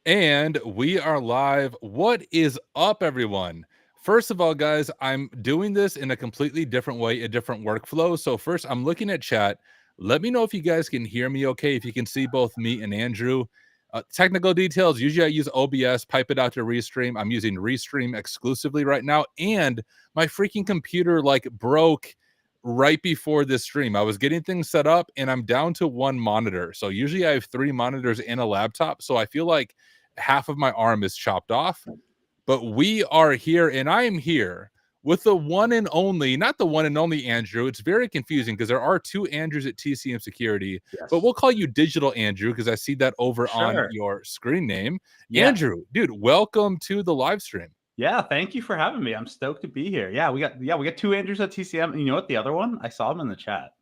And we are live. What is up, everyone? First of all, guys, I'm doing this in a completely different way, a different workflow. So first, I'm looking at chat. Let me know if you guys can hear me okay, if you can see both me and Andrew. Technical details, usually I use OBS, pipe it out to Restream. I'm using Restream exclusively right now. And my freaking computer broke right before this stream. I was getting things set up and I'm down to one monitor. So usually I have 3 monitors and a laptop. So I feel like half of my arm is chopped off, but we are here and I am here with the one and only, not the one and only Andrew. It's very confusing because there are 2 Andrews at TCM Security, but Yes. we'll call you Digital Andrew because I see that over on Sure. your screen name. Yeah. Andrew, dude, welcome to the live stream. Yeah. Thank you for having me. I'm stoked to be here. We got 2 Andrews at TCM. And you know what? The other one, I saw him in the chat.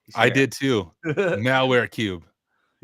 He's I here. did too. Malware Cube.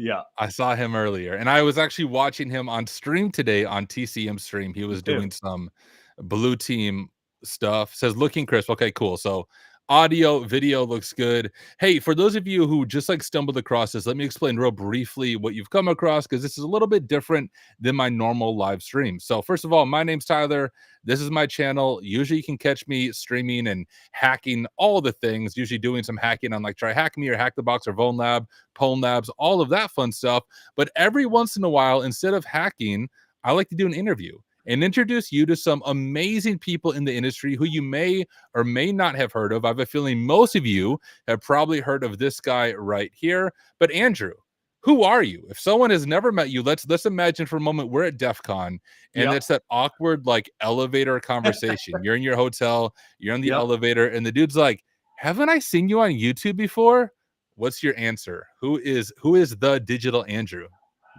Yeah. I saw him earlier, and I was actually watching him on stream today on TCM stream. He Me was too. doing some blue team stuff. Says looking crisp. Okay, cool. So audio, video looks good. Hey, for those of you who just stumbled across this, let me explain real briefly what you've come across because this is a little bit different than my normal live stream. So first of all, my name's Tyler. This is my channel. Usually you can catch me streaming and hacking all the things, usually doing some hacking on Try Hack Me or Hack the Box or VulnLab, Pwn Labs, all of that fun stuff. But every once in a while, instead of hacking, I like to do an interview and introduce you to some amazing people in the industry who you may or may not have heard of. I have a feeling most of you have probably heard of this guy right here. But Andrew, who are you? If someone has never met you, let's imagine for a moment we're at DEF CON and Yep. it's that awkward elevator conversation. You're in your hotel, you're in the Yep. elevator, and the dude's like, haven't I seen you on YouTube before? What's your answer? Who is the Digital Andrew?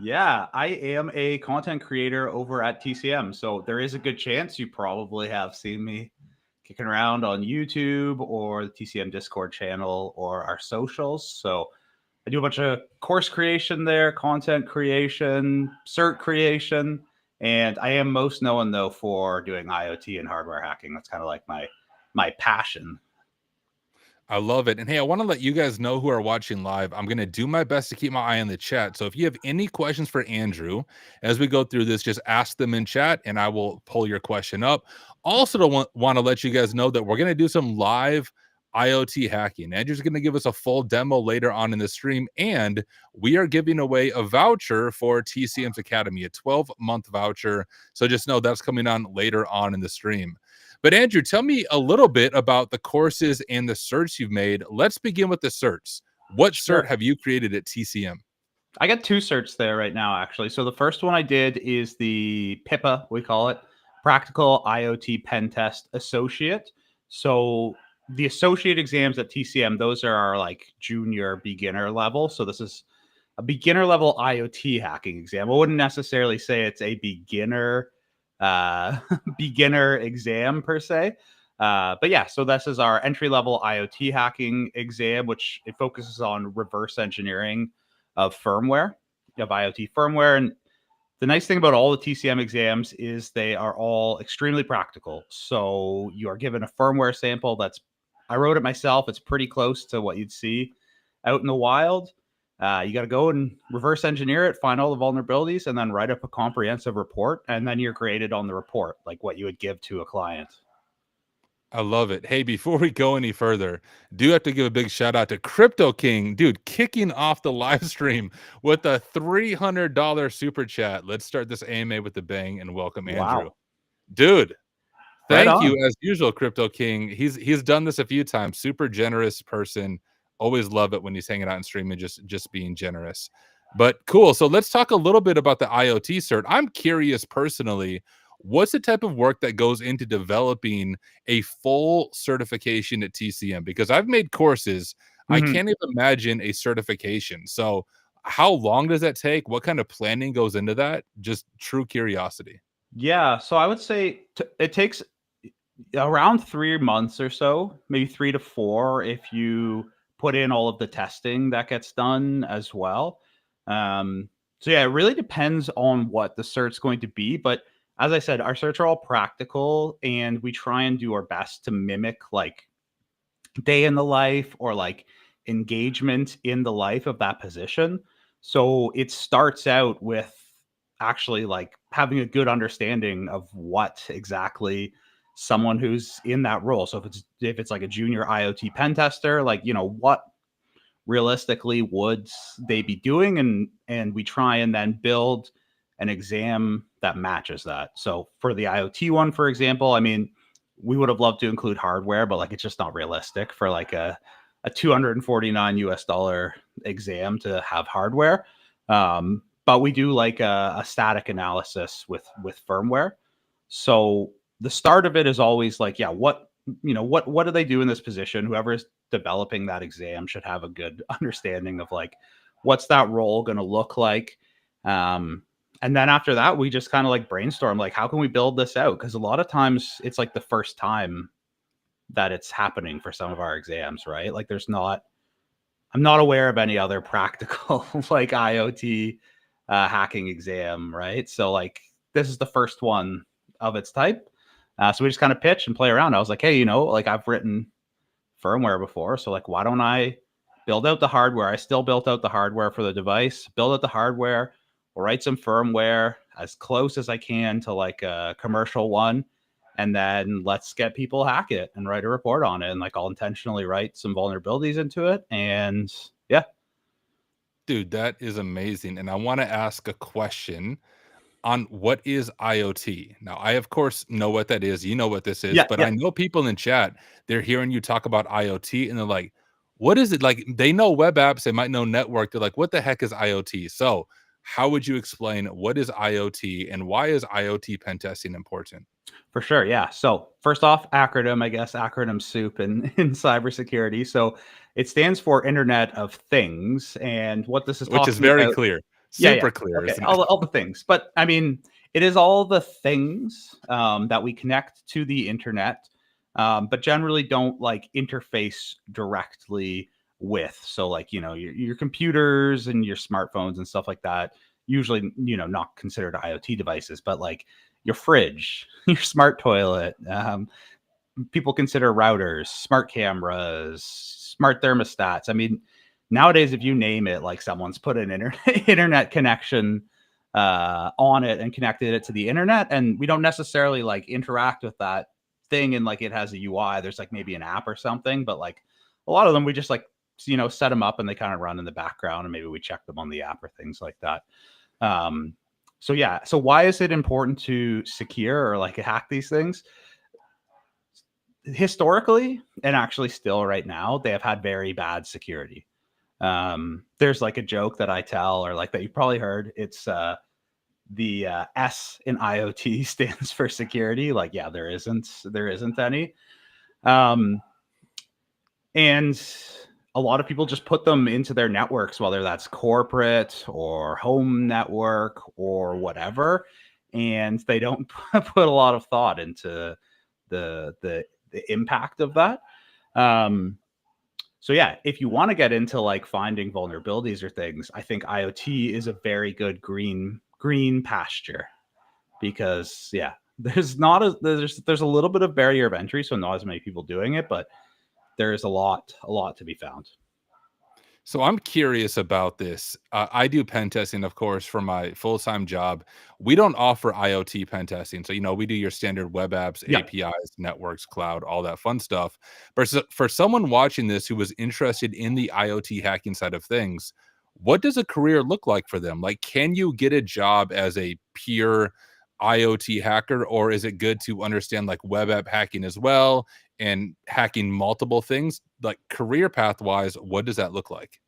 Yeah. I am a content creator over at TCM. So there is a good chance you probably have seen me kicking around on YouTube or the TCM Discord channel or our socials. So I do a bunch of course creation there, content creation, cert creation, and I am most known though for doing IoT and hardware hacking. That's kind of like my passion. I love it. And hey, I want to let you guys know who are watching live. I'm going to do my best to keep my eye on the chat. So if you have any questions for Andrew as we go through this, just ask them in chat and I will pull your question up. Also, want to let you guys know that we're going to do some live IoT hacking. Andrew's going to give us a full demo later on in the stream, and we are giving away a voucher for TCM's Academy, a 12-month voucher. So just know that's coming on later on in the stream. But Andrew, tell me a little bit about the courses and the certs you've made. Let's begin with the certs. What cert Sure. have you created at TCM? I got 2 certs there right now, actually. So the first one I did is the PIPA, we call it, Practical IoT Pen Test Associate. So the associate exams at TCM, those are our junior beginner level. So this is a beginner level IoT hacking exam. I wouldn't necessarily say it's a beginner beginner exam per se. But yeah, so this is our entry level IoT hacking exam, which it focuses on reverse engineering of firmware, of IoT firmware. And the nice thing about all the TCM exams is they are all extremely practical. So you are given a firmware sample I wrote it myself. It's pretty close to what you'd see out in the wild. You got to go and reverse engineer it, find all the vulnerabilities, and then write up a comprehensive report. And then you're graded on the report, like what you would give to a client. I love it. Hey, before we go any further, do have to give a big shout out to Crypto King, dude, kicking off the live stream with a $300 super chat. Let's start this AMA with a bang and welcome Andrew. Wow. Dude, Right thank you on. as usual, Crypto King. He's done this a few times. Super generous person. Always love it when he's hanging out and streaming, just being generous. But cool. So let's talk a little bit about the IoT cert. I'm curious personally, what's the type of work that goes into developing a full certification at TCM? Because I've made courses, I Mhm. can't even imagine a certification. So how long does that take? What kind of planning goes into that? Just true curiosity. Yeah. So I would say it takes around 3 months or so, maybe 3 to 4, if you put in all of the testing that gets done as well. So yeah, it really depends on what the cert's going to be. But as I said, our certs are all practical, and we try and do our best to mimic day in the life or engagement in the life of that position. So it starts out with actually like having a good understanding of what exactly someone who's in that role. So if it's like a junior IoT pen tester, like, you know, what realistically would they be doing, and we try and then build an exam that matches that. So for the IoT one, for example, I mean, we would have loved to include hardware, but like it's just not realistic for like a $249 exam to have hardware. But we do like a static analysis with firmware. So the start of it is always like, yeah, what do they do in this position? Whoever is developing that exam should have a good understanding of like what's that role going to look like. And then after that, we just kind of like brainstorm, like, how can we build this out? Because a lot of times it's like the first time that it's happening for some of our exams, right? Like I'm not aware of any other practical like IoT hacking exam, right? So like this is the first one of its type. So we just kind of pitch and play around. I was like, hey, like I've written firmware before, so like why don't I build out the hardware? I still built out the hardware for the device, build out the hardware, we'll write some firmware as close as I can to like a commercial one, and then let's get people hack it and write a report on it. And like I'll intentionally write some vulnerabilities into it. And yeah. Dude, that is amazing. And I want to ask a question on what is IoT. Now, I of course know what that is. You know what this is, Yeah, but yeah. I know people in chat, they're hearing you talk about IoT and they're like, what is it? Like they know web apps, they might know network. They're like, what the heck is IoT? So, how would you explain what is IoT and why is IoT pen testing important? For sure. Yeah. So first off, acronym, I guess, acronym soup in cybersecurity. So it stands for Internet of Things. And what this is Which is talking very about. clear. Yeah, yeah. Super clear, Okay. isn't it? All the things. But I mean, it is all the things that we connect to the internet, but generally don't like interface directly with. So like, your computers and your smartphones and stuff like that, usually, not considered IoT devices, but like your fridge, your smart toilet, people consider routers, smart cameras, smart thermostats. I mean, nowadays, if you name it, like someone's put an internet connection on it and connected it to the internet, and we don't necessarily like interact with that thing and like it has a UI. There's like maybe an app or something, but like a lot of them we just like set them up and they kind of run in the background, and maybe we check them on the app or things like that. So yeah, so why is it important to secure or like hack these things? Historically, and actually still right now, they have had very bad security. There's like a joke that I tell, or like that you've probably heard. It's the S in IoT stands for security. Like, yeah, there isn't any. Um, and a lot of people just put them into their networks, whether that's corporate or home network or whatever, and they don't put a lot of thought into the impact of that. So yeah, if you want to get into like finding vulnerabilities or things, I think IoT is a very good green pasture, because yeah, there's a little bit of barrier of entry, so not as many people doing it, but there is a lot to be found. So I'm curious about this. I do pen testing, of course, for my full-time job. We don't offer IoT pen testing. So, we do your standard web apps, Yeah. APIs, networks, cloud, all that fun stuff. But for someone watching this who was interested in the IoT hacking side of things, what does a career look like for them? Like, can you get a job as a pure IoT hacker, or is it good to understand like web app hacking as well and hacking multiple things? Like career path wise, what does that look like?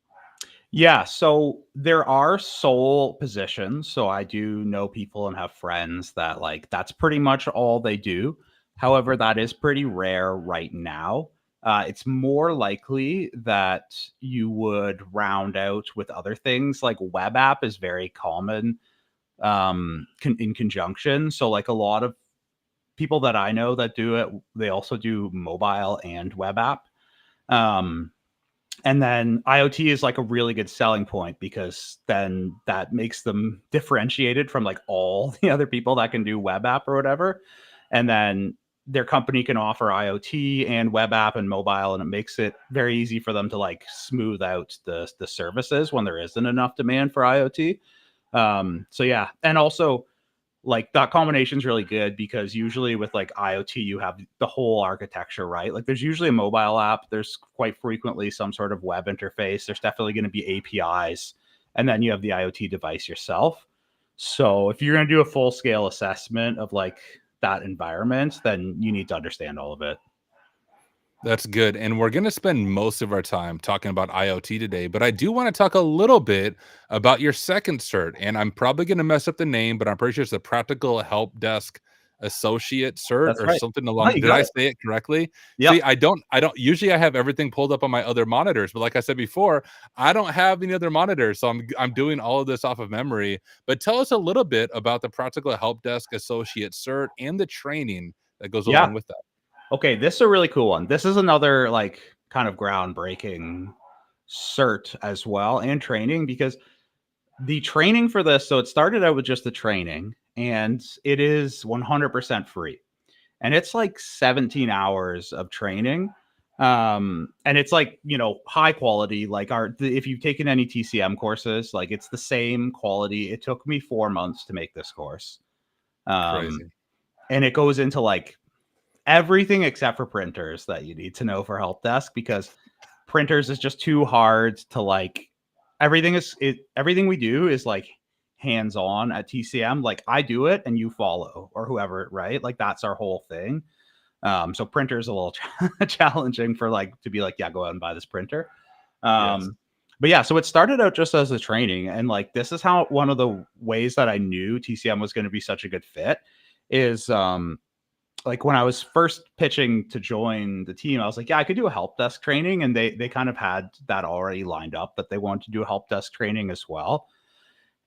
Yeah, so there are sole positions. So I do know people and have friends that like that's pretty much all they do. However, that is pretty rare right now. It's more likely that you would round out with other things. Like web app is very common in conjunction. So like a lot of people that I know that do it, they also do mobile and web app. Um, and then IoT is like a really good selling point, because then that makes them differentiated from like all the other people that can do web app or whatever. And then their company can offer IoT and web app and mobile, and it makes it very easy for them to like smooth out the services when there isn't enough demand for IoT. So yeah, and also like that combination is really good because usually with like IoT, you have the whole architecture, right? Like there's usually a mobile app. There's quite frequently some sort of web interface. There's definitely going to be APIs, and then you have the IoT device yourself. So if you're going to do a full scale assessment of like that environment, then you need to understand all of it. That's good. And we're going to spend most of our time talking about IoT today, but I do want to talk a little bit about your second cert. And I'm probably going to mess up the name, but I'm pretty sure it's a Practical Help Desk Associate cert That's or right. something Oh, along. you Did got I it. say it correctly? Yep. See, I don't usually I have everything pulled up on my other monitors, but like I said before, I don't have any other monitors. So I'm doing all of this off of memory. But tell us a little bit about the Practical Help Desk Associate cert and the training that goes Yeah. along with that. Okay, this is a really cool one. This is another like kind of groundbreaking cert as well and training because the training for this, so it started out with just the training and it is 100% free. And it's like 17 hours of training. And it's like, you know, high quality, like if you've taken any TCM courses, like it's the same quality. It took me 4 months to make this course. Um, Crazy. and it goes into like everything except for printers that you need to know for help desk because printers is just too hard to like everything we do is like hands on at TCM. Like I do it and you follow or whoever, right? Like that's our whole thing. So printers a little challenging for like to be like, yeah, go out and buy this printer. Yes. But yeah, so it started out just as a training, and like this is how one of the ways that I knew TCM was going to be such a good fit is like when I was first pitching to join the team, I was like, yeah, I could do a help desk training. And they kind of had that already lined up that they wanted to do a help desk training as well.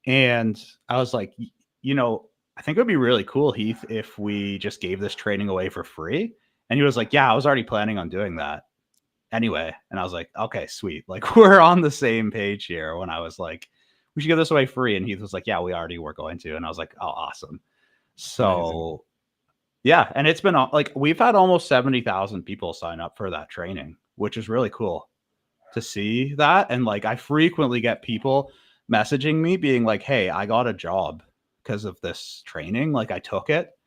And I was like, you know, I think it would be really cool, Heath, if we just gave this training away for free. And he was like, yeah, I was already planning on doing that anyway. And I was like, okay, sweet. Like we're on the same page here when I was like, we should give this away free. And Heath was like, yeah, we already were going to. And I was like, oh, awesome. Amazing. So yeah, and it's been like we've had almost 70,000 people sign up for that training, which is really cool to see that. And like I frequently get people messaging me being like, "Hey, I got a job because of this training. Like I took it."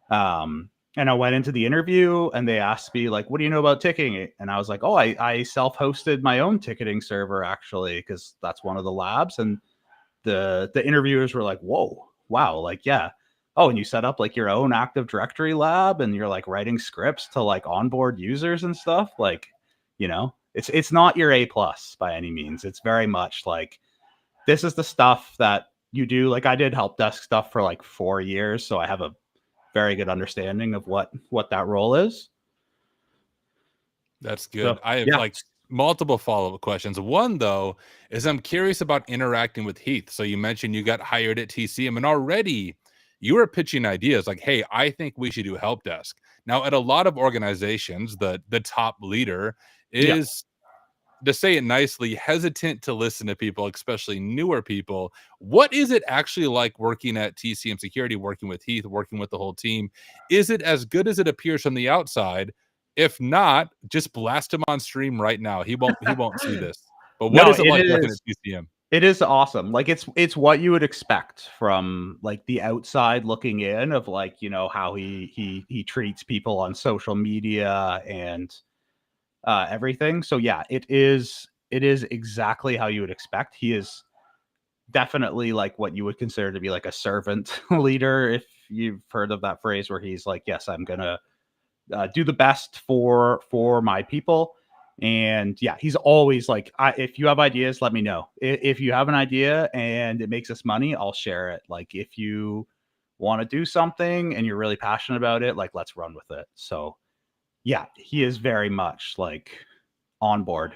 And I went into the interview and they asked me like, "What do you know about ticketing?" And I was like, "Oh, I self-hosted my own ticketing server actually because that's one of the labs." And the interviewers were like, "Whoa, wow, like yeah." Oh, and you set up like your own Active Directory lab and you're like writing scripts to like onboard users and stuff. Like, you know, it's not your A plus by any means. It's very much like this is the stuff that you do. Like I did help desk stuff for like 4 years, so I have a very good understanding of what that role is. That's So good. I have yeah, like multiple follow-up questions. One though is I'm curious about interacting with Heath. So you mentioned you got hired at TCM and already you were pitching ideas like, "Hey, I think we should do help desk." Now, at a lot of organizations, the top leader yeah, is, to say it nicely, hesitant to listen to people, especially newer people. What is it actually like working at TCM Security, working with Heath, working with the whole team? Is it as good as it appears from the outside? If not, just blast him on stream right now. He won't see this. But what no, is it like working at TCM? it is awesome. Like it's what you would expect from like the outside looking in of like, you know, how he treats people on social media and everything. So yeah, it is exactly how you would expect. He is definitely like what you would consider to be like a servant leader if you've heard of that phrase where he's like, yes, I'm going to do the best for my people. And yeah, he's always like, if you have ideas, let me know. If you have an idea and it makes us money, I'll share it. Like if you want to do something and you're really passionate about it, like let's run with it. So yeah, he is very much like on board.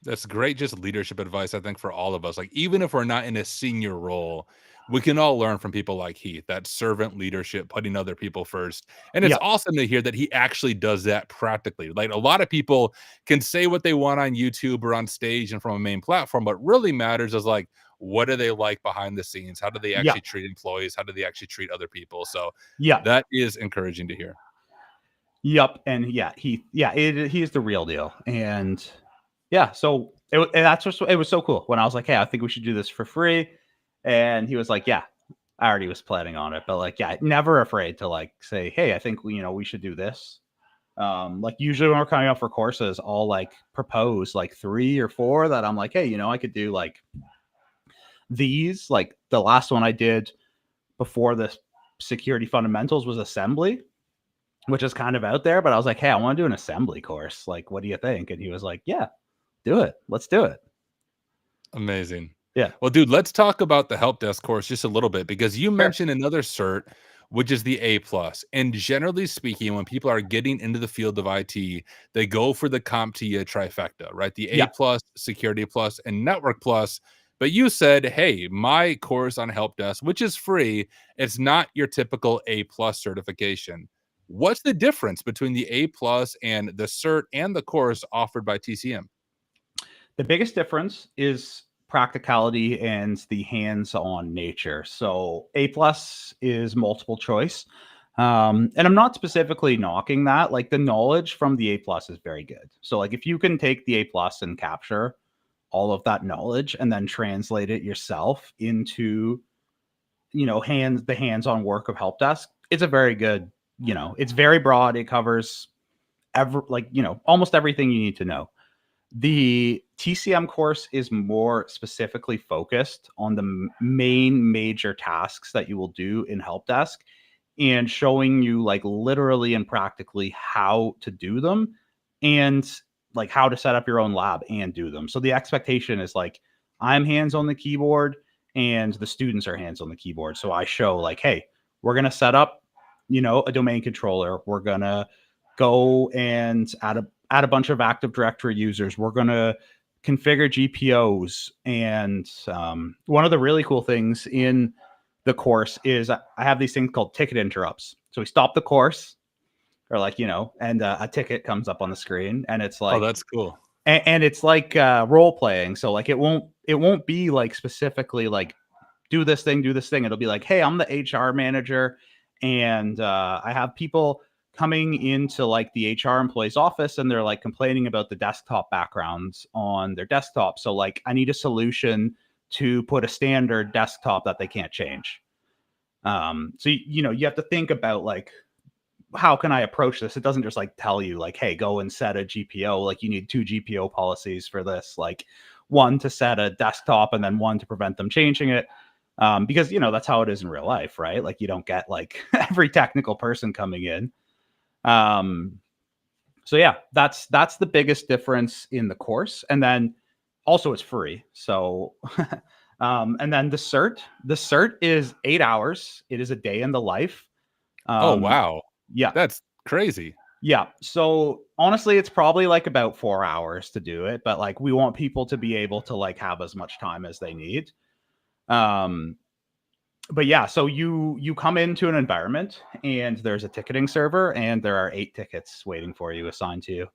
That's great, just leadership advice, I think, for all of us. Like, even if we're not in a senior role, we can all learn from people like Heath, that servant leadership, putting other people first. And it's Yeah, awesome to hear that he actually does that practically. Like, a lot of people can say what they want on YouTube or on stage and from a main platform, but really matters is like, what are they like behind the scenes? How do they yeah, actually treat employees? How do they actually treat other people? So yeah, that is encouraging to hear. yep. And yeah, he's the real deal. And yeah, so and that's just it was so cool when I was like, hey, I think we should do this for free. And he was like, yeah, I already was planning on it. But like, yeah, never afraid to like say, hey, I think we should do this. Like usually when we're coming up for courses, I'll like propose like 3 or 4 that I'm like, hey, I could do like these. Like the last one I did before the security fundamentals was assembly, which is kind of out there. But I was like, hey, I want to do an assembly course. Like, what do you think? And he was like, yeah, do it. Let's do it. Amazing. Yeah. Well, dude, let's talk about the help desk course just a little bit because you Sure. mentioned another cert, which is the A plus. And generally speaking, when people are getting into the field of IT, they go for the CompTIA trifecta, right? The A Yeah. plus, Security plus, and Network plus. But you said, hey, my course on help desk, which is free, it's not your typical A plus certification. What's the difference between the A plus and the cert and the course offered by TCM? The biggest difference is practicality and the hands-on nature. So A plus is multiple choice. And I'm not specifically knocking that. Like the knowledge from the A plus is very good. So like if you can take the A plus and capture all of that knowledge and then translate it yourself into, the hands-on work of help desk, it's a very good, it's very broad. It covers almost everything you need to know. The TCM course is more specifically focused on the main major tasks that you will do in help desk and showing you like literally and practically how to do them and like how to set up your own lab and do them. So the expectation is like I'm hands on the keyboard and the students are hands on the keyboard. So I show like, hey, we're going to set up, a domain controller. We're going to go and add a bunch of Active Directory users. We're going to configure GPOs. And one of the really cool things in the course is I have these things called ticket interrupts. So we stop the course or and a ticket comes up on the screen and it's Oh, like, that's cool. and it's like role playing. So like it won't be like specifically like do this thing. It'll be like, hey, I'm the HR manager and I have people coming into like the HR employee's office and they're like complaining about the desktop backgrounds on their desktop. So like I need a solution to put a standard desktop that they can't change. So you have to think about like how can I approach this? It doesn't just like tell you like, hey, go and set a GPO. Like you need 2 GPO policies for this, like one to set a desktop and then one to prevent them changing it. Because that's how it is in real life, right? Like you don't get like every technical person coming in. So yeah, that's the biggest difference in the course. And then also it's free. So and then the cert is 8 hours. It is a day in the life. Oh, wow. Yeah. That's crazy. Yeah. So honestly, it's probably like about 4 hours to do it, but like we want people to be able to like have as much time as they need. But yeah, so you come into an environment and there's a ticketing server and there are 8 tickets waiting for you assigned to you.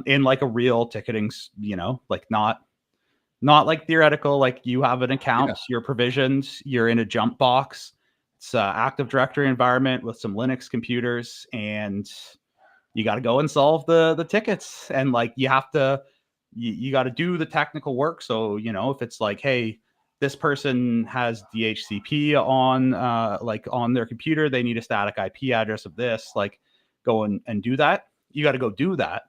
In like a real ticketing, like not like theoretical, like you have an account, Yeah. you're provisioned, you're in a jump box. It's an Active Directory environment with some Linux computers and you got to go and solve the tickets. And like you have to, you got to do the technical work. So, if it's like, hey, this person has DHCP on like on their computer, they need a static IP address of this, like go and do that. You got to go do that.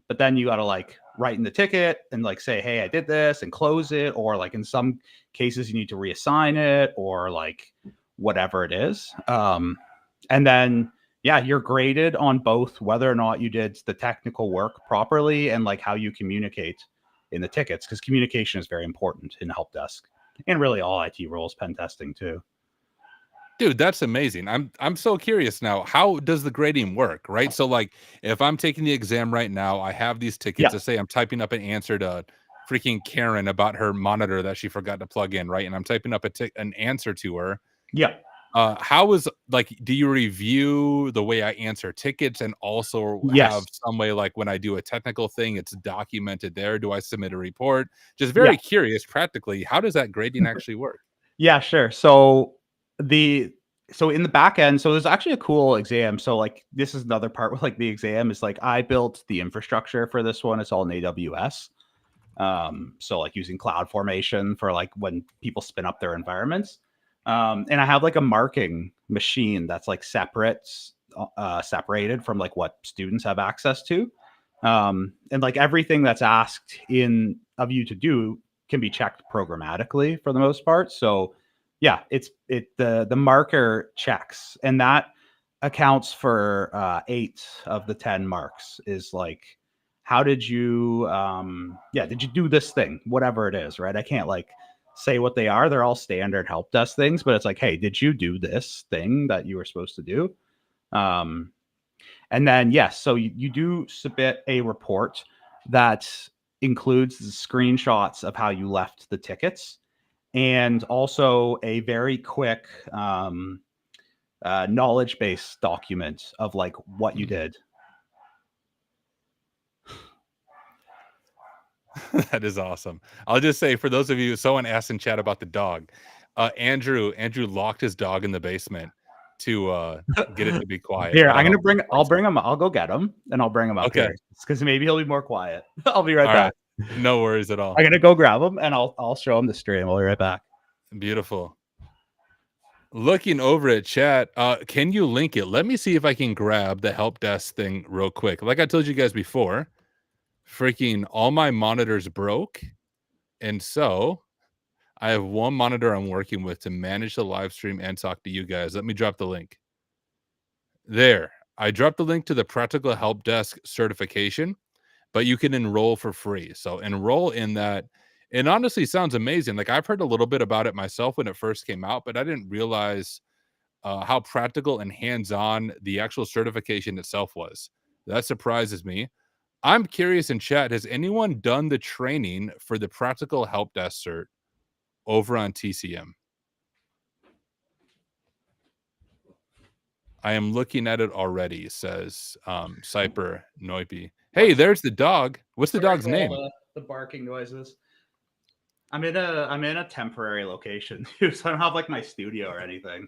But then you got to like write in the ticket and like say, hey, I did this and close it. Or like in some cases you need to reassign it or like whatever it is. And then, yeah, you're graded on both whether or not you did the technical work properly and like how you communicate in the tickets, because communication is very important in help desk and really all IT roles, pen testing too. Dude, that's amazing. I'm so curious now. How does the grading work, right? So like if I'm taking the exam right now, I have these tickets. Yeah. To say I'm typing up an answer to freaking Karen about her monitor that she forgot to plug in, right? And I'm typing up an answer to her. Yeah. How is like, do you review the way I answer tickets and also have Yes. some way like when I do a technical thing, it's documented there? Do I submit a report? Just Yeah. very curious, practically, how does that grading actually work? Yeah, sure. So in the back end, so there's actually a cool exam. So like this is another part with like the exam is like I built the infrastructure for this one. It's all in AWS. So like using cloud formation for like when people spin up their environments. And I have like a marking machine that's like separated from like what students have access to. And like everything that's asked of you to do can be checked programmatically for the most part. So yeah, the marker checks, and that accounts for 8 of the 10 marks. Is like, how did you did you do this thing, whatever it is, right? I can't like say what they are. They're all standard help desk things, but it's like, hey, did you do this thing that you were supposed to do? And then yes, so you do submit a report that includes the screenshots of how you left the tickets, and also a very quick knowledge base document of like what you did. That is awesome. I'll just say, for those of you, someone asked in chat about the dog. Andrew locked his dog in the basement to get it to be quiet. Here, I don't know. I'll bring him. I'll go get him and I'll bring him up Okay. here because maybe he'll be more quiet. I'll be right All back. right. No worries at all. I'm gonna go grab him and I'll show him the stream. I'll be right back. Beautiful. Looking over at chat, can you link it? Let me see if I can grab the help desk thing real quick. Like I told you guys before, freaking all my monitors broke. And so I have one monitor I'm working with to manage the live stream and talk to you guys. Let me drop the link. There. I dropped the link to the Practical Help Desk certification, but you can enroll for free. So enroll in that. It honestly sounds amazing. Like I've heard a little bit about it myself when it first came out, but I didn't realize how practical and hands-on the actual certification itself was. That surprises me. I'm curious in chat, has anyone done the training for the Practical Help Desk cert over on TCM? I am looking at it already, says Cyper Noipi. Hey, there's the dog. What's the dog's name? The barking noises. I'm in a temporary location, so I don't have like my studio or anything.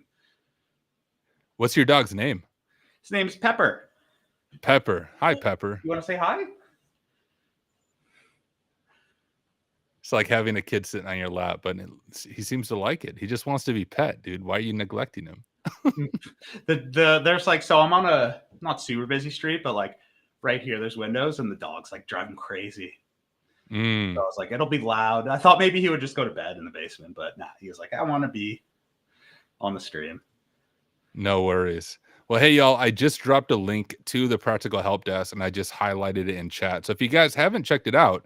What's your dog's name? His name's Pepper. Pepper. Hi, Pepper. You want to say hi? It's like having a kid sitting on your lap, but he seems to like it. He just wants to be pet, dude. Why are you neglecting him? There's like, so I'm on a not super busy street, but like right here there's windows and the dog's like driving crazy. So I was like, it'll be loud. I thought maybe he would just go to bed in the basement, but nah, he was like, I want to be on the stream. No worries. Well, hey, y'all, I just dropped a link to the Practical Help Desk and I just highlighted it in chat. So if you guys haven't checked it out,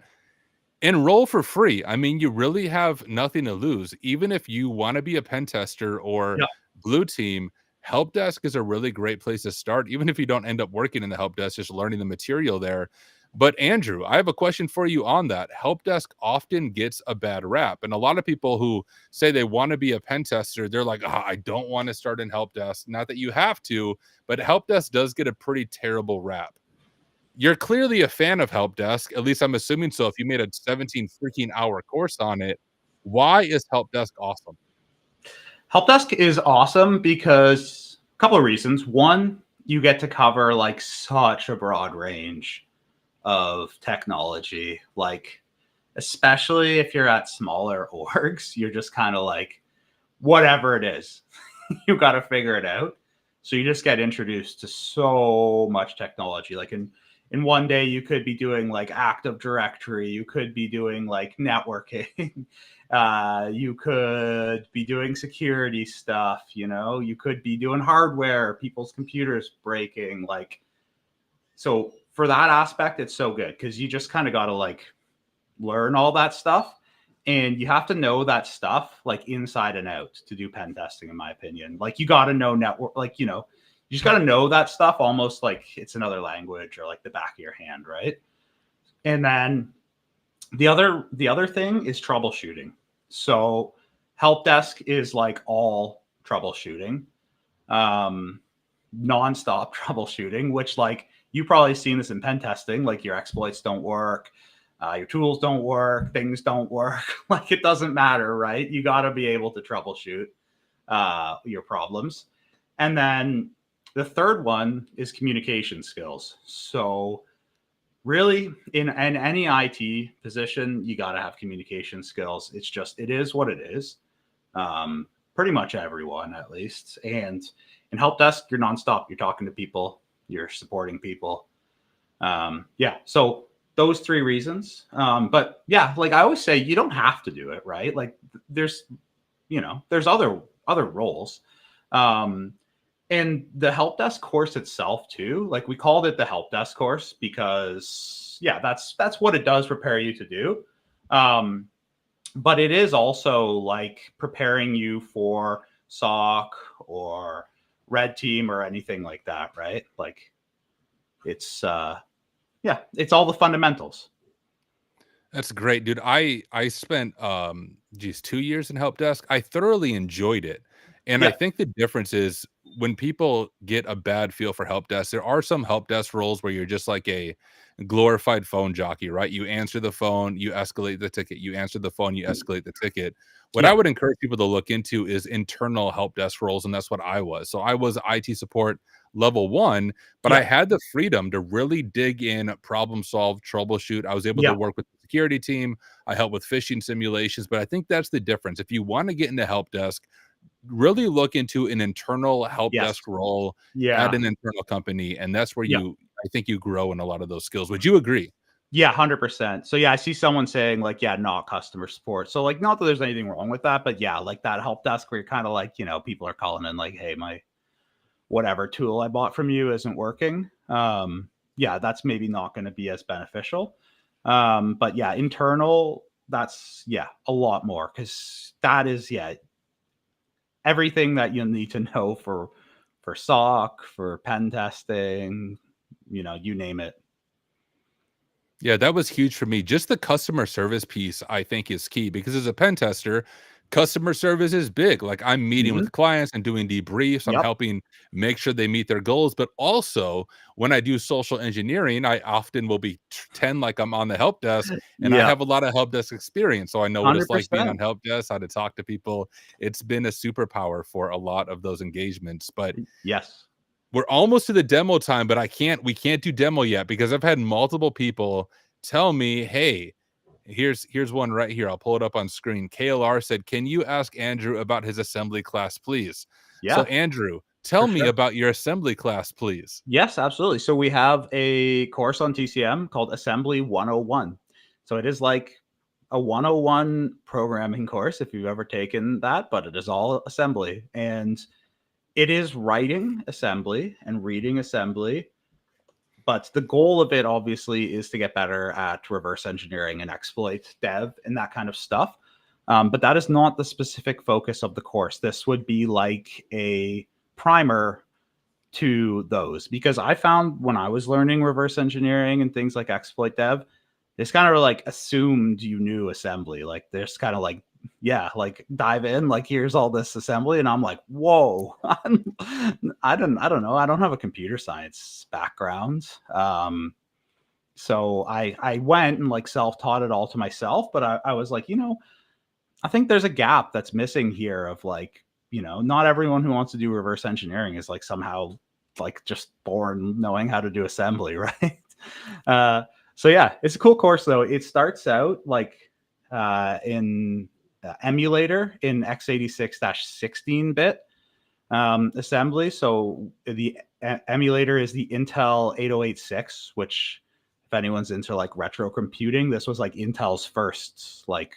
enroll for free. I mean, you really have nothing to lose. Even if you want to be a pen tester or blue team, Help Desk is a really great place to start. Even if you don't end up working in the Help Desk, just learning the material there. But Andrew, I have a question for you on that. Help Desk often gets a bad rap. And a lot of people who say they want to be a pen tester, they're like, I don't want to start in Help Desk. Not that you have to, but Help Desk does get a pretty terrible rap. You're clearly a fan of Help Desk. At least I'm assuming so. If you made a 17 freaking hour course on it, why is Help Desk awesome? Help Desk is awesome because a couple of reasons. One, you get to cover like such a broad range of technology, like especially if you're at smaller orgs, you're just kind of like, whatever it is, you got to figure it out. So you just get introduced to so much technology. Like in one day, you could be doing like Active Directory, you could be doing like networking, you could be doing security stuff, you could be doing hardware, people's computers breaking, like, so for that aspect, it's so good because you just kind of got to like learn all that stuff, and you have to know that stuff like inside and out to do pen testing, in my opinion. Like you got to know network, like, you just got to know that stuff almost like it's another language or like the back of your hand, right? And then the other thing is troubleshooting. So Help Desk is like all troubleshooting, nonstop troubleshooting, which like you've probably seen this in pen testing, like your exploits don't work, your tools don't work, things don't work. Like it doesn't matter, right? You got to be able to troubleshoot your problems. And then the third one is communication skills. So Really, in any IT position, you got to have communication skills. It's just, it is what it is. Pretty much everyone, at least. And in help desk, you're nonstop. You're talking to people, you're supporting people. Yeah. So those three reasons. But yeah, like I always say, you don't have to do it, right? Like there's, there's other roles. And the help desk course itself too, like we called it the help desk course because yeah, that's what it does prepare you to do. But it is also like preparing you for SOC or red team or anything like that, right? Like it's yeah, it's all the fundamentals. That's great, dude. I spent 2 years in help desk. I thoroughly enjoyed it. And I Yeah. think the difference is when people get a bad feel for help desk, there are some help desk roles where you're just like a glorified phone jockey, right? You answer the phone, you escalate the ticket, you answer the phone, you escalate the ticket. What I Yeah. would encourage people to look into is internal help desk roles, and that's what I was. So I was IT support level 1, but I Yeah. had the freedom to really dig in, problem solve, troubleshoot. I was able to Yeah. work with the security team. I help with phishing simulations, but I think that's the difference. If you want to get into help desk, really look into an internal help Yes. desk role at Yeah. an internal company, and that's where Yeah. I think you grow in a lot of those skills. Would you agree? Yeah, 100%. So yeah, I see someone saying like, yeah, not customer support. So like, not that there's anything wrong with that, but yeah, like that help desk where you're kind of like, people are calling in like, hey, my whatever tool I bought from you isn't working. Yeah, that's maybe not going to be as beneficial. But yeah, internal, that's yeah, a lot more because that is yeah, everything that you need to know for SOC, for pen testing, you name it. Yeah, that was huge for me. Just the customer service piece, I think, is key because as a pen tester, customer service is big. Like I'm meeting Mhm. with clients and doing debriefs. I'm Yep. helping make sure they meet their goals. But also, when I do social engineering, I often will pretend like I'm on the help desk, and I Yeah. have a lot of help desk experience. So I know what it's like being on 100%. help desk, how to talk to people. It's been a superpower for a lot of those engagements. But Yes. we're almost to the demo time, but we can't do demo yet because I've had multiple people tell me, "Hey, here's one right here. I'll pull it up on screen." KLR said, "Can you ask Andrew about his assembly class, please?" So Yeah, Andrew, for tell me sure. about your assembly class, please. Yes, absolutely. So we have a course on TCM called Assembly 101. So it is like a 101 programming course if you've ever taken that, but it is all assembly. And it is writing assembly and reading assembly. But the goal of it obviously is to get better at reverse engineering and exploit dev and that kind of stuff. But that is not the specific focus of the course. This would be like a primer to those because I found when I was learning reverse engineering and things like exploit dev, this kind of like assumed you knew assembly. Like there's kind of like, yeah, like dive in, like here's all this assembly. And I'm like, whoa, I don't know. I don't have a computer science background. So I went and like self-taught it all to myself, but I was like, I think there's a gap that's missing here of like, not everyone who wants to do reverse engineering is like somehow like just born knowing how to do assembly, right? Uh, so yeah, it's a cool course though. It starts out like in emulator in x86-16-bit assembly. So the emulator is the Intel 8086, which if anyone's into like retro computing, this was like Intel's first like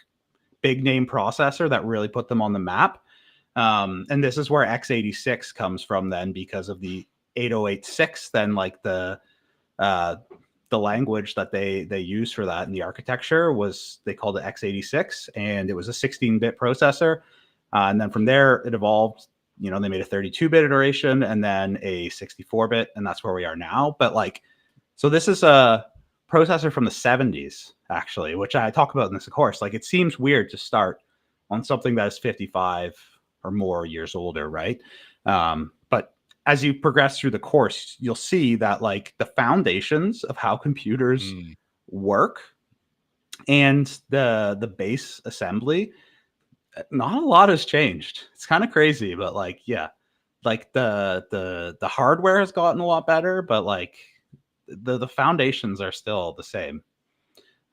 big name processor that really put them on the map. And this is where x86 comes from then because of the 8086, then like the language that they use for that in the architecture was they called it x86 and it was a 16-bit processor. And then from there it evolved, they made a 32-bit iteration and then a 64-bit, and that's where we are now. But like, so this is a processor from the 70s, actually, which I talk about in this course. Like, it seems weird to start on something that is 55 or more years older, right? But as you progress through the course, you'll see that like the foundations of how computers Mm. work and the base assembly, not a lot has changed. It's kind of crazy, but like, yeah, like the hardware has gotten a lot better, but like the foundations are still the same.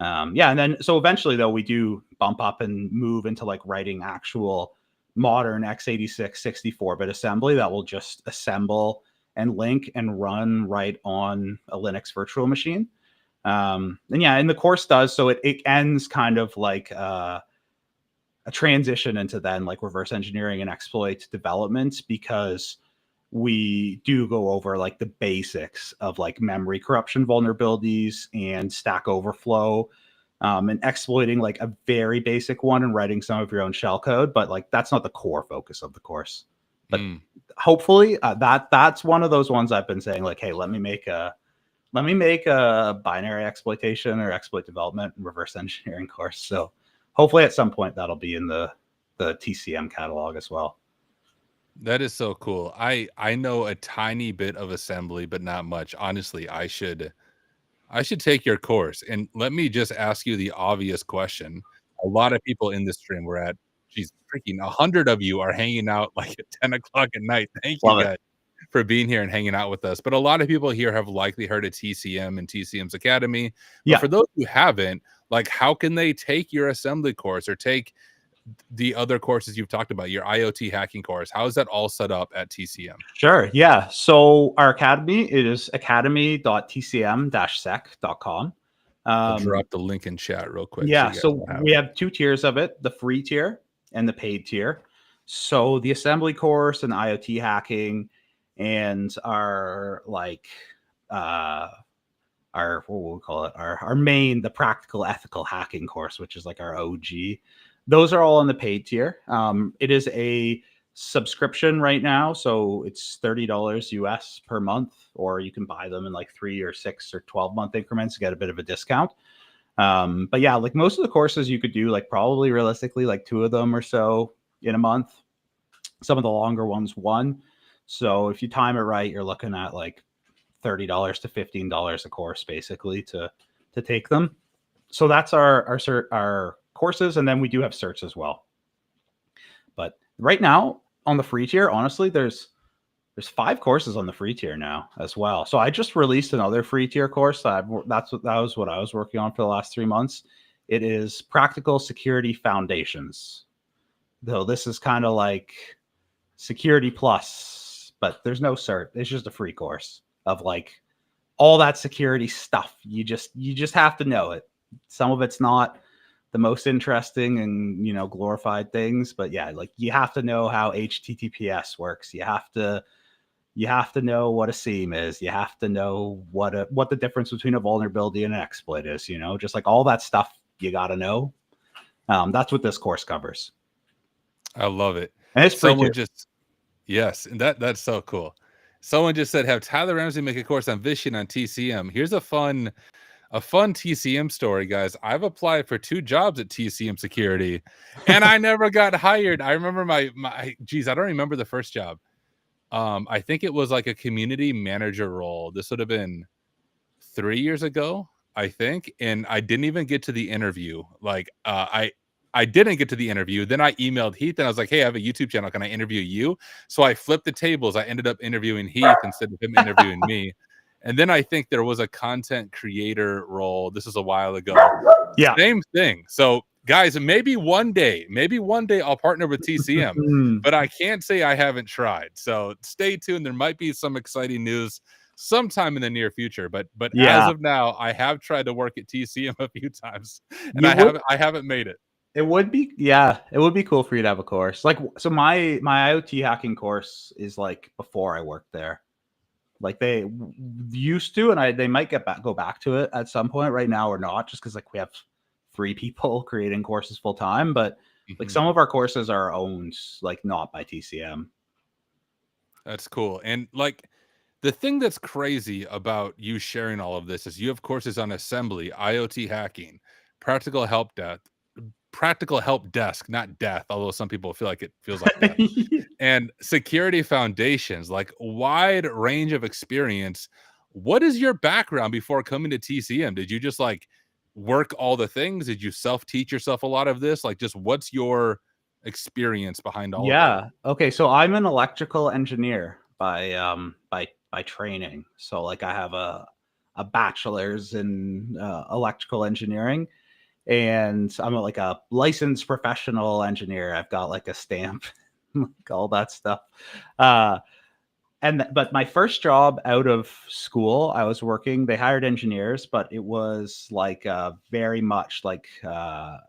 Yeah, and then so eventually though we do bump up and move into like writing actual modern x86 64-bit assembly that will just assemble and link and run right on a Linux virtual machine. And yeah, and the course does so it ends kind of like a transition into then like reverse engineering and exploit development, because we do go over like the basics of like memory corruption vulnerabilities and Stack Overflow, and exploiting like a very basic one and writing some of your own shell code. But like that's not the core focus of the course. But hopefully that's one of those ones I've been saying like, hey, let me make a binary exploitation or exploit development and reverse engineering course. So hopefully at some point that'll be in the TCM catalog as well. That is so cool. I know a tiny bit of assembly, but not much. Honestly, I should take your course. And let me just ask you the obvious question. A lot of people in this stream, we're at, geez, freaking 100 of you are hanging out like at 10 o'clock at night. Thank you Love it. guys for being here and hanging out with us. But a lot of people here have likely heard of TCM and TCM's Academy. But Yeah. for those who haven't, like, how can they take your assembly course or take the other courses you've talked about, your IoT hacking course? How is that all set up at TCM? Sure. Yeah. So our academy, it is academy.tcm-sec.com. I'll drop the link in chat real quick. Yeah. So we have two tiers of it, the free tier and the paid tier. So the assembly course and IoT hacking and our like our what we'll call it, our main, the practical ethical hacking course, which is like our OG. Those are all on the paid tier. It is a subscription right now, so it's $30 US per month, or you can buy them in like 3 or 6 or 12-month increments to get a bit of a discount. But yeah, like most of the courses you could do like probably realistically like 2 of them or so in a month. Some of the longer ones one. So if you time it right, you're looking at like $30 to $15 a course basically to take them. So that's our courses, and then we do have certs as well. But right now on the free tier, honestly, there's 5 courses on the free tier now as well. So I just released another free tier course. That was what I was working on for the last 3 months. It is Practical Security Foundations. Though this is kind of like Security Plus, but there's no cert. It's just a free course of like all that security stuff. You just have to know it. Some of it's not the most interesting and glorified things, but yeah, like you have to know how HTTPS works. You have to know what a seam is. You have to know what the difference between a vulnerability and an exploit is. Just like all that stuff you got to know. That's what this course covers. I love it. And it's free Someone too. yes, and that's so cool. Someone just said, have Tyler Ramsbey make a course on Phishing on TCM. Here's a fun TCM story, guys. I've applied for 2 jobs at TCM Security, and I never got hired. I remember my geez, I don't remember the first job. I think it was like a community manager role. This would have been 3 years ago, I think, and I didn't even get to the interview. Like, I didn't get to the interview. Then I emailed Heath and I was like, hey, I have a YouTube channel. Can I interview you? So I flipped the tables. I ended up interviewing Heath instead of him interviewing me. And then I think there was a content creator role. This is a while ago. Yeah. Same thing. So guys, maybe one day I'll partner with TCM, but I can't say I haven't tried. So stay tuned. There might be some exciting news sometime in the near future, but Yeah. as of now, I have tried to work at TCM a few times and I haven't made it. It would be, yeah, it would be cool for you to have a course. Like, so my IoT hacking course is like before I worked there. Like they used to, and they might go back to it at some point. Right now or not, just because like we have 3 people creating courses full time. But like some of our courses are owned, like not by TCM. That's cool. And like the thing that's crazy about you sharing all of this is you have courses on assembly, IoT hacking, practical help desk, not death, although some people feel like it feels like that. And security foundations, like wide range of experience. What is your background before coming to TCM? Did you just like work all the things? Did you self-teach yourself a lot of this? Like, just what's your experience behind all of Yeah. Okay. So I'm an electrical engineer by training. So like I a bachelor's in electrical engineering, and I'm like a licensed professional engineer. I've got like a stamp, like all that stuff. But my first job out of school, I was working. They hired engineers, but it was like very much like kind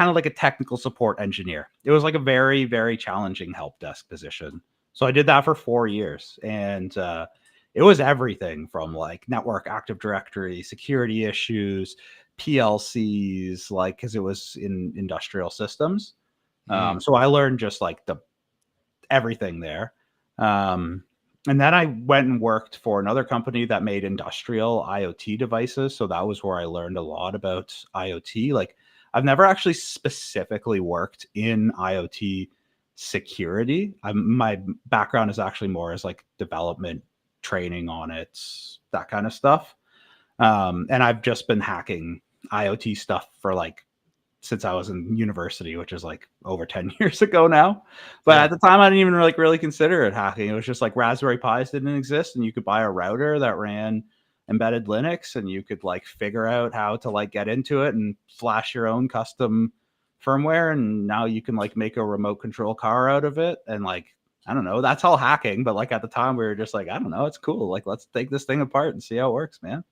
of like a technical support engineer. It was like a very, very challenging help desk position. So I did that for 4 years, and it was everything from like network Active Directory, security issues, PLCs, like because it was in industrial systems. So I learned just like the everything there. And then I went and worked for another company that made industrial IoT devices. So that was where I learned a lot about IoT. Like I've never actually specifically worked in IoT security. My background is actually more as like development training on it, that kind of stuff. And I've just been hacking IoT stuff for like since I was in university, which is like over 10 years ago now. But Yeah. at the time, I didn't even like really consider it hacking. It was just like Raspberry Pis didn't exist, and you could buy a router that ran embedded Linux, and you could like figure out how to like get into it and flash your own custom firmware. And now you can like make a remote control car out of it. And like, I don't know, that's all hacking. But like at the time, we were just like, I don't know, it's cool. Like, let's take this thing apart and see how it works, man.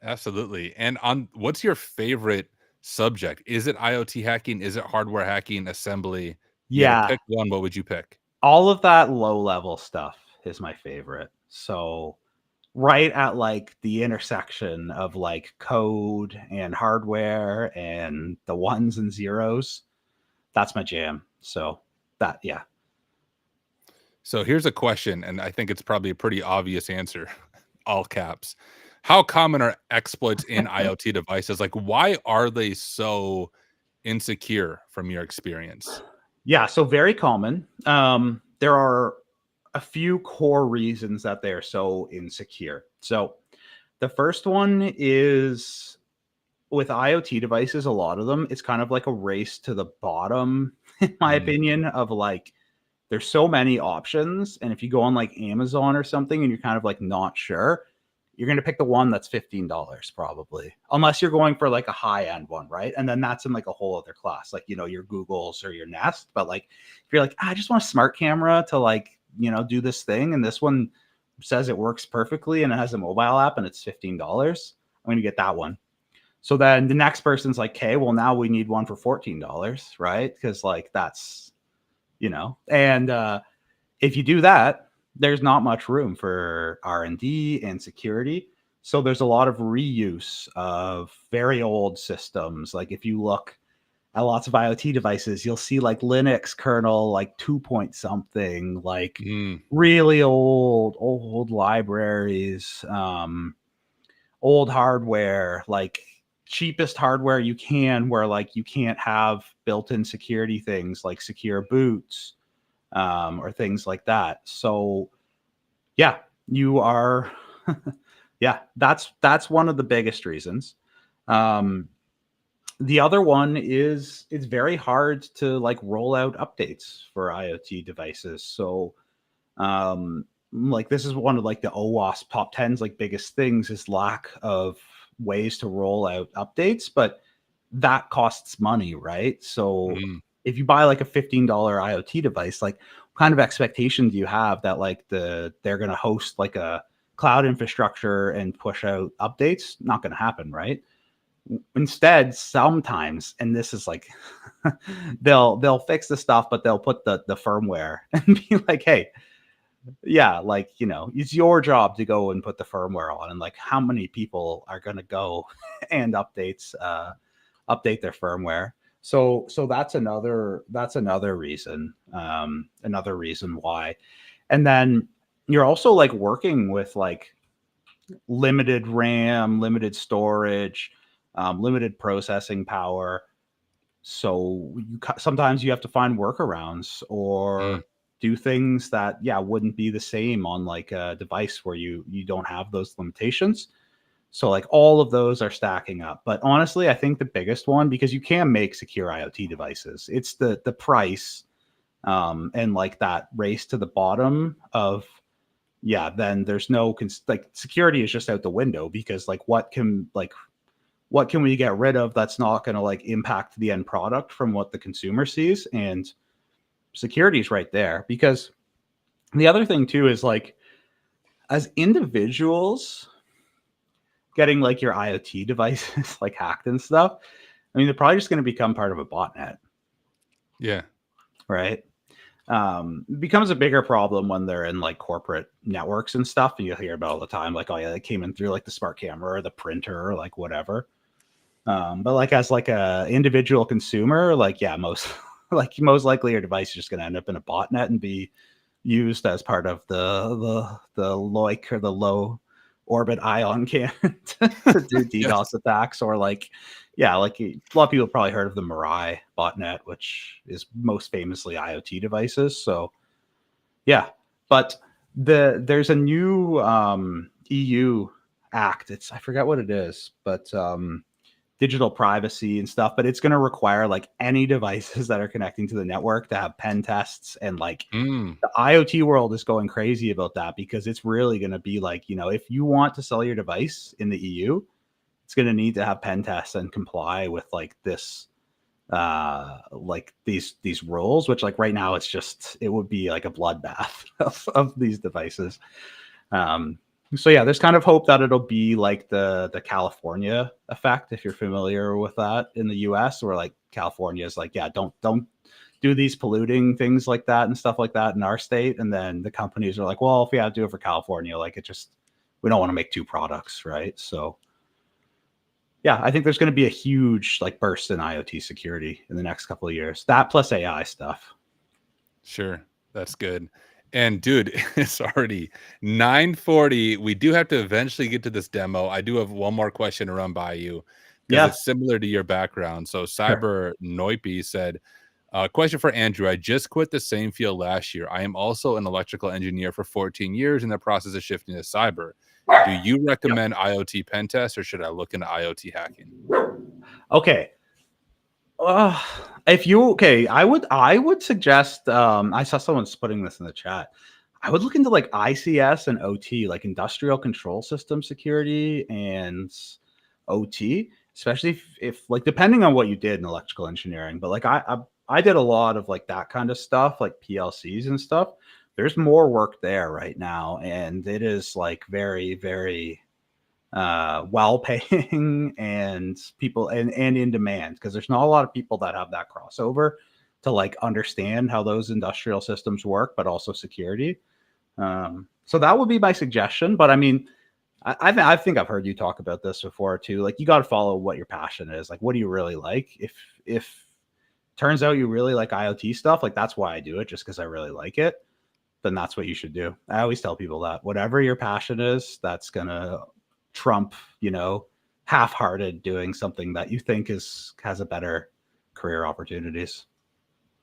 Absolutely. And on what's your favorite subject? Is it IoT hacking? Is it hardware hacking, assembly? You had to Yeah, pick one, what would you pick? all of that low level stuff is my favorite. So right at like the intersection of like code and hardware and the ones and zeros, that's my jam. So that, yeah. So here's a question, and I think it's probably a pretty obvious answer, all caps. How common are exploits in IoT devices? Like, why are they so insecure from your experience? Yeah, so very common. There are a few core reasons that they're so insecure. So the first one is with IoT devices, a lot of them, it's kind of like a race to the bottom, in my Mm, opinion, of like, there's so many options. And if you go on like Amazon or something and you're kind of like not sure, you're going to pick the one that's $15 probably, unless you're going for like a high end one, right? And then that's in like a whole other class, like, you know, your Googles or your Nest. But like, if you're like, I just want a smart camera to like, you know, do this thing, and this one says it works perfectly and it has a mobile app and it's $15, I'm going to get that one. So then the next person's like, okay, well, now we need one for $14, right? Because like that's, you know, and if you do that, there's not much room for R&D and security. So there's a lot of reuse of very old systems. Like if you look at lots of IoT devices, you'll see like Linux kernel, like 2 point something, like mm, really old libraries, old hardware, like cheapest hardware you can, where like you can't have built-in security things like secure boots, or things like that. So yeah, you are yeah, that's one of the biggest reasons. Um, the other one is it's very hard to like roll out updates for IoT devices. So like this is one of like the OWASP top 10's like biggest things is lack of ways to roll out updates, but that costs money, right? So mm. if you buy like a $15 IoT device, like what kind of expectation do you have that like they're going to host like a cloud infrastructure and push out updates? Not going to happen, right? Instead, sometimes, and this is like they'll fix the stuff, but they'll put the firmware and be like, hey, yeah, like, you know, it's your job to go and put the firmware on, and like how many people are going to go and update their firmware. So that's another reason, another reason why. And then you're also like working with like limited RAM, limited storage, limited processing power. So sometimes you have to find workarounds Mm. or do things that, yeah, wouldn't be the same on like a device where you don't have those limitations. So like all of those are stacking up. But honestly, I think the biggest one, because you can make secure IoT devices, it's the price, and like that race to the bottom of yeah, then there's no like security is just out the window, because like what can we get rid of that's not going to like impact the end product from what the consumer sees? And security is right there. Because the other thing too is like, as individuals getting like your IoT devices like hacked and stuff, I mean, they're probably just going to become part of a botnet, Yeah. right? It becomes a bigger problem when they're in like corporate networks and stuff, and you'll hear about all the time, like, oh yeah, they came in through like the smart camera or the printer or like whatever. But like as like a individual consumer, like yeah, most most likely your device is just going to end up in a botnet and be used as part of the LOIC, or the low orbit ion cannon, to do Yes. DDoS attacks. Or like, yeah, like a lot of people have probably heard of the Mirai botnet, which is most famously IoT devices. So yeah, but there's a new EU act. I forget what it is, but digital privacy and stuff, but it's going to require like any devices that are connecting to the network to have pen tests. And like Mm. the IoT world is going crazy about that, because it's really going to be like, if you want to sell your device in the EU, it's going to need to have pen tests and comply with like this, like these rules, which like right now it would be like a bloodbath of these devices. So yeah, there's kind of hope that it'll be like the California effect, if you're familiar with that, in the US, where like California is like, yeah, don't do these polluting things like that and stuff like that in our state. And then the companies are like, well, if we have to do it for California, like we don't want to make two products, right? So yeah, I think there's going to be a huge like burst in IoT security in the next couple of years. That plus AI stuff. Sure. That's good. And dude, it's already 9:40. We do have to eventually get to this demo. I do have one more question to run by you because Yeah, it's similar to your background. So sure. Cyber Noipi said, question for Andrew. I just quit the same field last year. I am also an electrical engineer for 14 years in the process of shifting to cyber. Do you Yep. recommend IoT pen test or should I look into IoT hacking? Okay. Uh, if you okay, I would suggest. I saw someone's putting this in the chat. I would look into like ICS and OT, like industrial control system security and OT, especially if like depending on what you did in electrical engineering. But like I did a lot of like that kind of stuff, like PLCs and stuff. There's more work there right now, and it is like very, very well paying and people and in demand, because there's not a lot of people that have that crossover to like understand how those industrial systems work, but also security. So that would be my suggestion. But I mean, I think I've heard you talk about this before too. Like, you got to follow what your passion is. Like, what do you really like? If turns out you really like IoT stuff, like that's why I do it, just because I really like it, then that's what you should do. I always tell people that whatever your passion is, that's gonna trump, half-hearted doing something that you think has a better career opportunities.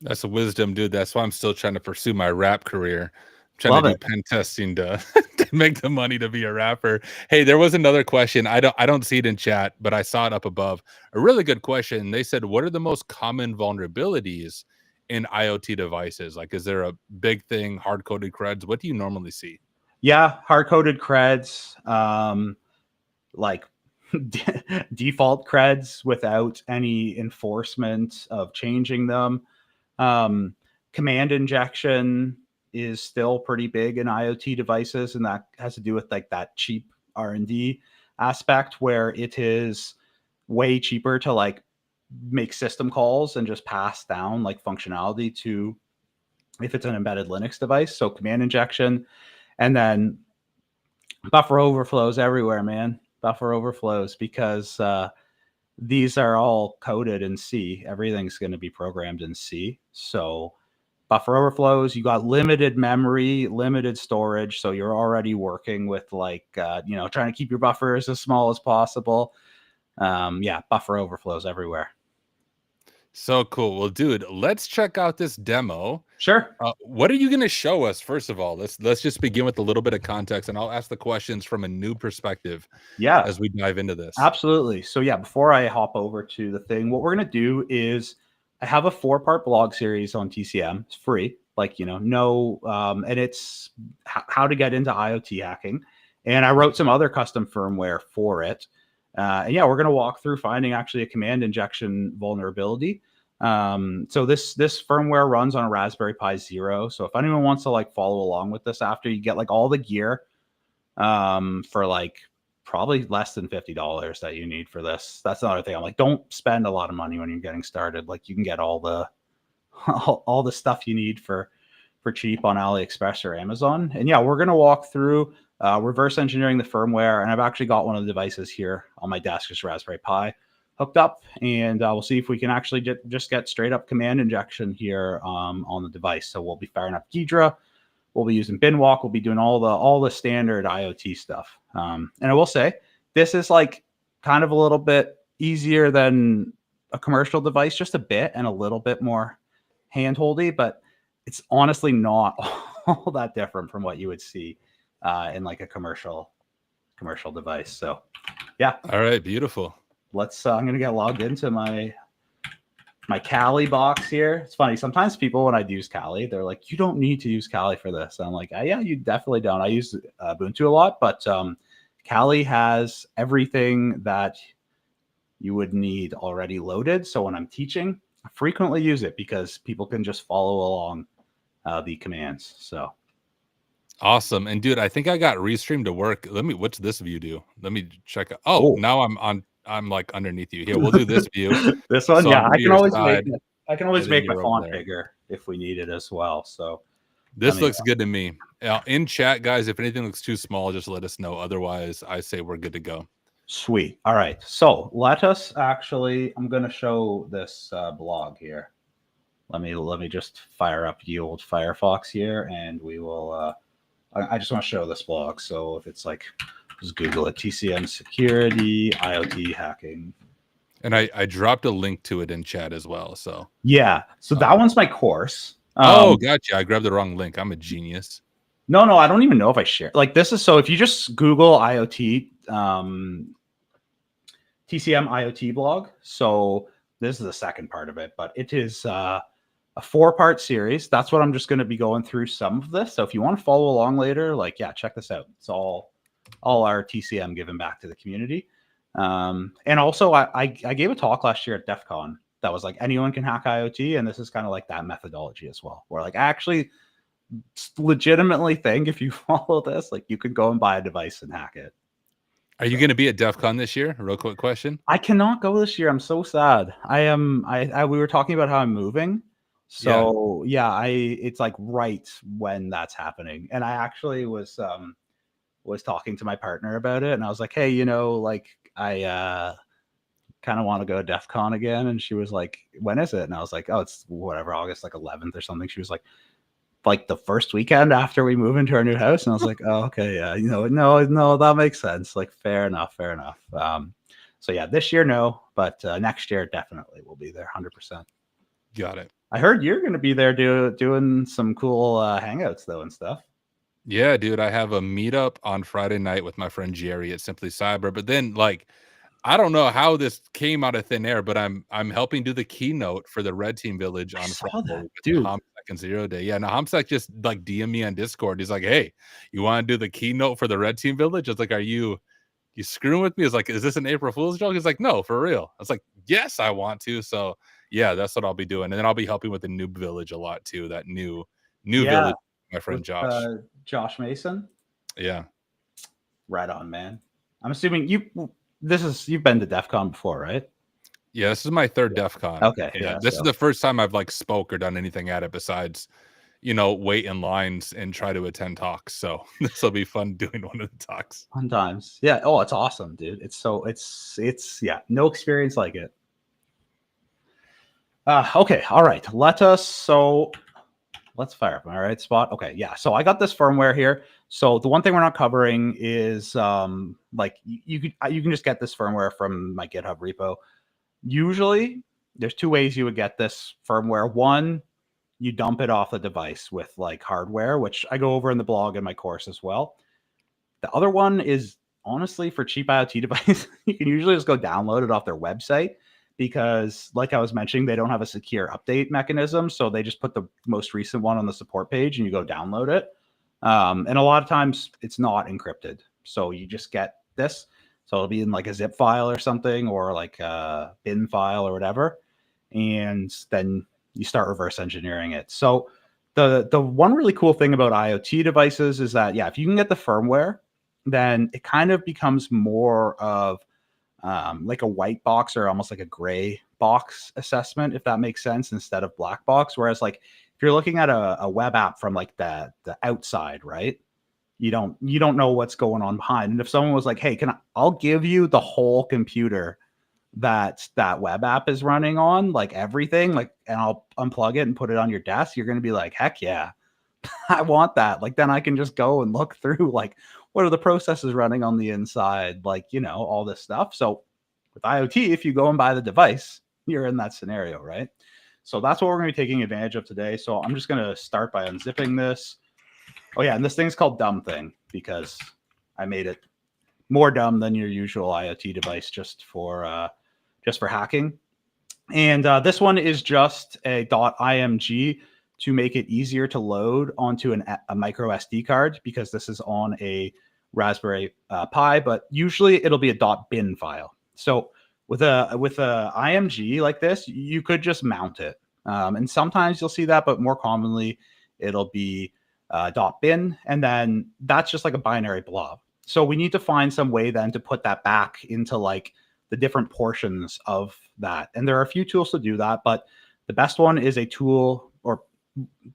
That's a wisdom, dude. That's why I'm still trying to pursue my rap career. I'm trying to Love do it. pen testing to, to make the money to be a rapper. Hey, there was another question. I don't see it in chat, but I saw it up above. A really good question. They said, "What are the most common vulnerabilities in IoT devices? Like, is there a big thing, hard-coded creds? What do you normally see?" Yeah, hard-coded creds, like default creds without any enforcement of changing them. Um, Command injection is still pretty big in IoT devices, and that has to do with like that cheap R&D aspect, where it is way cheaper to like make system calls and just pass down like functionality to, if it's an embedded Linux device. So command injection, and then buffer overflows everywhere, man. Buffer overflows, because these are all coded in C. Everything's going to be programmed in C. So buffer overflows, you got limited memory, limited storage. So you're already working with like, trying to keep your buffers as small as possible. Yeah, buffer overflows everywhere. So cool. Well, dude, let's check out this demo. Sure. What are you going to show us? First of all, let's just begin with a little bit of context, and I'll ask the questions from a new perspective Yeah, as we dive into this. absolutely. So yeah, before I hop over to the thing, what we're going to do is I have a 4-part blog series on TCM. It's free. like, and it's how to get into IoT hacking. And I wrote some other custom firmware for it. And yeah, we're going to walk through finding actually a command injection vulnerability. So this firmware runs on a Raspberry Pi Zero. So if anyone wants to like follow along with this after, you get like all the gear for like probably less than $50 that you need for this. That's another thing. I'm like, don't spend a lot of money when you're getting started. Like you can get all the all the stuff you need for cheap on AliExpress or Amazon. And yeah, we're going to walk through reverse engineering the firmware. And I've actually got one of the devices here on my desk, just Raspberry Pi hooked up. And we'll see if we can actually just get straight up command injection here on the device. So we'll be firing up Ghidra. We'll be using Binwalk. We'll be doing all the standard IoT stuff. And I will say, this is like kind of a little bit easier than a commercial device, just a bit, and a little bit more handholdy, but it's honestly not all that different from what you would see in like a commercial device. So yeah. All right, beautiful. I'm gonna get logged into my Kali box here. It's funny, sometimes people, when I use Kali, they're like, you don't need to use Kali for this. And I'm like, yeah, you definitely don't. I use Ubuntu a lot, but Kali has everything that you would need already loaded. So when I'm teaching, I frequently use it because people can just follow along the commands. So awesome. And dude, I think I got Restream to work. What's this view do? Let me check. Now I'm like underneath you here. We'll do this view. This one, so yeah, I can always make my font bigger if we need it as well. So this looks good to me. In chat, guys, if anything looks too small, just let us know. Otherwise, I say we're good to go. Sweet. All right. So let us actually, I'm going to show this blog here. Let me just fire up the old Firefox here, and we will, I just want to show this blog. So if it's like, just Google it, TCM Security, IoT Hacking. And I dropped a link to it in chat as well. So yeah. So that one's my course. Gotcha. I grabbed the wrong link. I'm a genius. No, I don't even know if I share. Like this is, so if you just Google IoT, TCM IoT blog. So this is the second part of it, but it is a 4-part series. That's what I'm just going to be going through some of this. So if you want to follow along later, like, yeah, check this out. It's all our TCM given back to the community. And also I gave a talk last year at DEF CON that was like, anyone can hack IoT. And this is kind of like that methodology as well, where like, I actually legitimately think if you follow this, like you could go and buy a device and hack it. Are you going to be at DEF CON this year? Real quick question. I cannot go this year. I'm so sad. We were talking about how I'm moving. So yeah, it's like right when that's happening. And I actually was talking to my partner about it, and I was like, hey, like I kind of want to go to DEF CON again. And she was like, when is it? And I was like, oh, it's whatever, August like 11th or something. She was like the first weekend after we move into our new house. And I was like, oh, okay, yeah, no, that makes sense. Like, fair enough. So yeah, this year, no, but next year definitely will be there 100%. Got it. I heard you're going to be there doing some cool hangouts though and stuff. Yeah, dude, I have a meetup on Friday night with my friend Jerry at Simply Cyber. But then, like, I don't know how this came out of thin air, but I'm helping do the keynote for the Red Team Village on Friday, dude. and 0 Day. Yeah, now Hamsek just like DM me on Discord. He's like, hey, you want to do the keynote for the Red Team Village? I was like, are you screwing with me? It's like, is this an April Fool's joke? He's like, no, for real. I was like, yes, I want to. So yeah, that's what I'll be doing. And then I'll be helping with the new village a lot too. That new village, my friend Josh. Josh Mason. Yeah. Right on, man. I'm assuming you've been to DEF CON before, right? Yeah, this is my third DEF CON. Okay. Yeah, this is the first time I've like spoke or done anything at it besides, wait in lines and try to attend talks. So this will be fun doing one of the talks. Fun times. Yeah. Oh, it's awesome, dude. It's no experience like it. Okay. All right. Let's fire up. All right, Spot. Okay. Yeah. So I got this firmware here. So the one thing we're not covering is like you can just get this firmware from my GitHub repo. Usually there's 2 ways you would get this firmware. One, you dump it off the device with like hardware, which I go over in the blog in my course as well. The other one is honestly for cheap IoT device. You can usually just go download it off their website. because, like I was mentioning, they don't have a secure update mechanism. So they just put the most recent one on the support page and you go download it. And a lot of times it's not encrypted. So you just get this. So it'll be in like a zip file or something, or like a bin file or whatever. And then you start reverse engineering it. So the one really cool thing about IoT devices is that, yeah, if you can get the firmware, then it kind of becomes more of like a white box or almost like a gray box assessment, if that makes sense, instead of black box. Whereas like if you're looking at a web app from like the outside, right? You don't know what's going on behind. And if someone was like, hey, I'll give you the whole computer that web app is running on, like everything, like, and I'll unplug it and put it on your desk, you're going to be like, heck yeah, I want that. Like, then I can just go and look through, like, what are the processes running on the inside, like, all this stuff. So with IoT, if you go and buy the device, you're in that scenario, right? So that's what we're going to be taking advantage of today. So I'm just going to start by unzipping this. Oh yeah, and this thing's called Dumb Thing because I made it more dumb than your usual IoT device just for hacking. And this one is just a .img to make it easier to load onto a micro SD card, because this is on a Raspberry Pi, but usually it'll be a .bin file. So with a IMG like this, you could just mount it. And sometimes you'll see that, but more commonly it'll be .bin, and then that's just like a binary blob. So we need to find some way then to put that back into like the different portions of that. And there are a few tools to do that, but the best one is a tool, or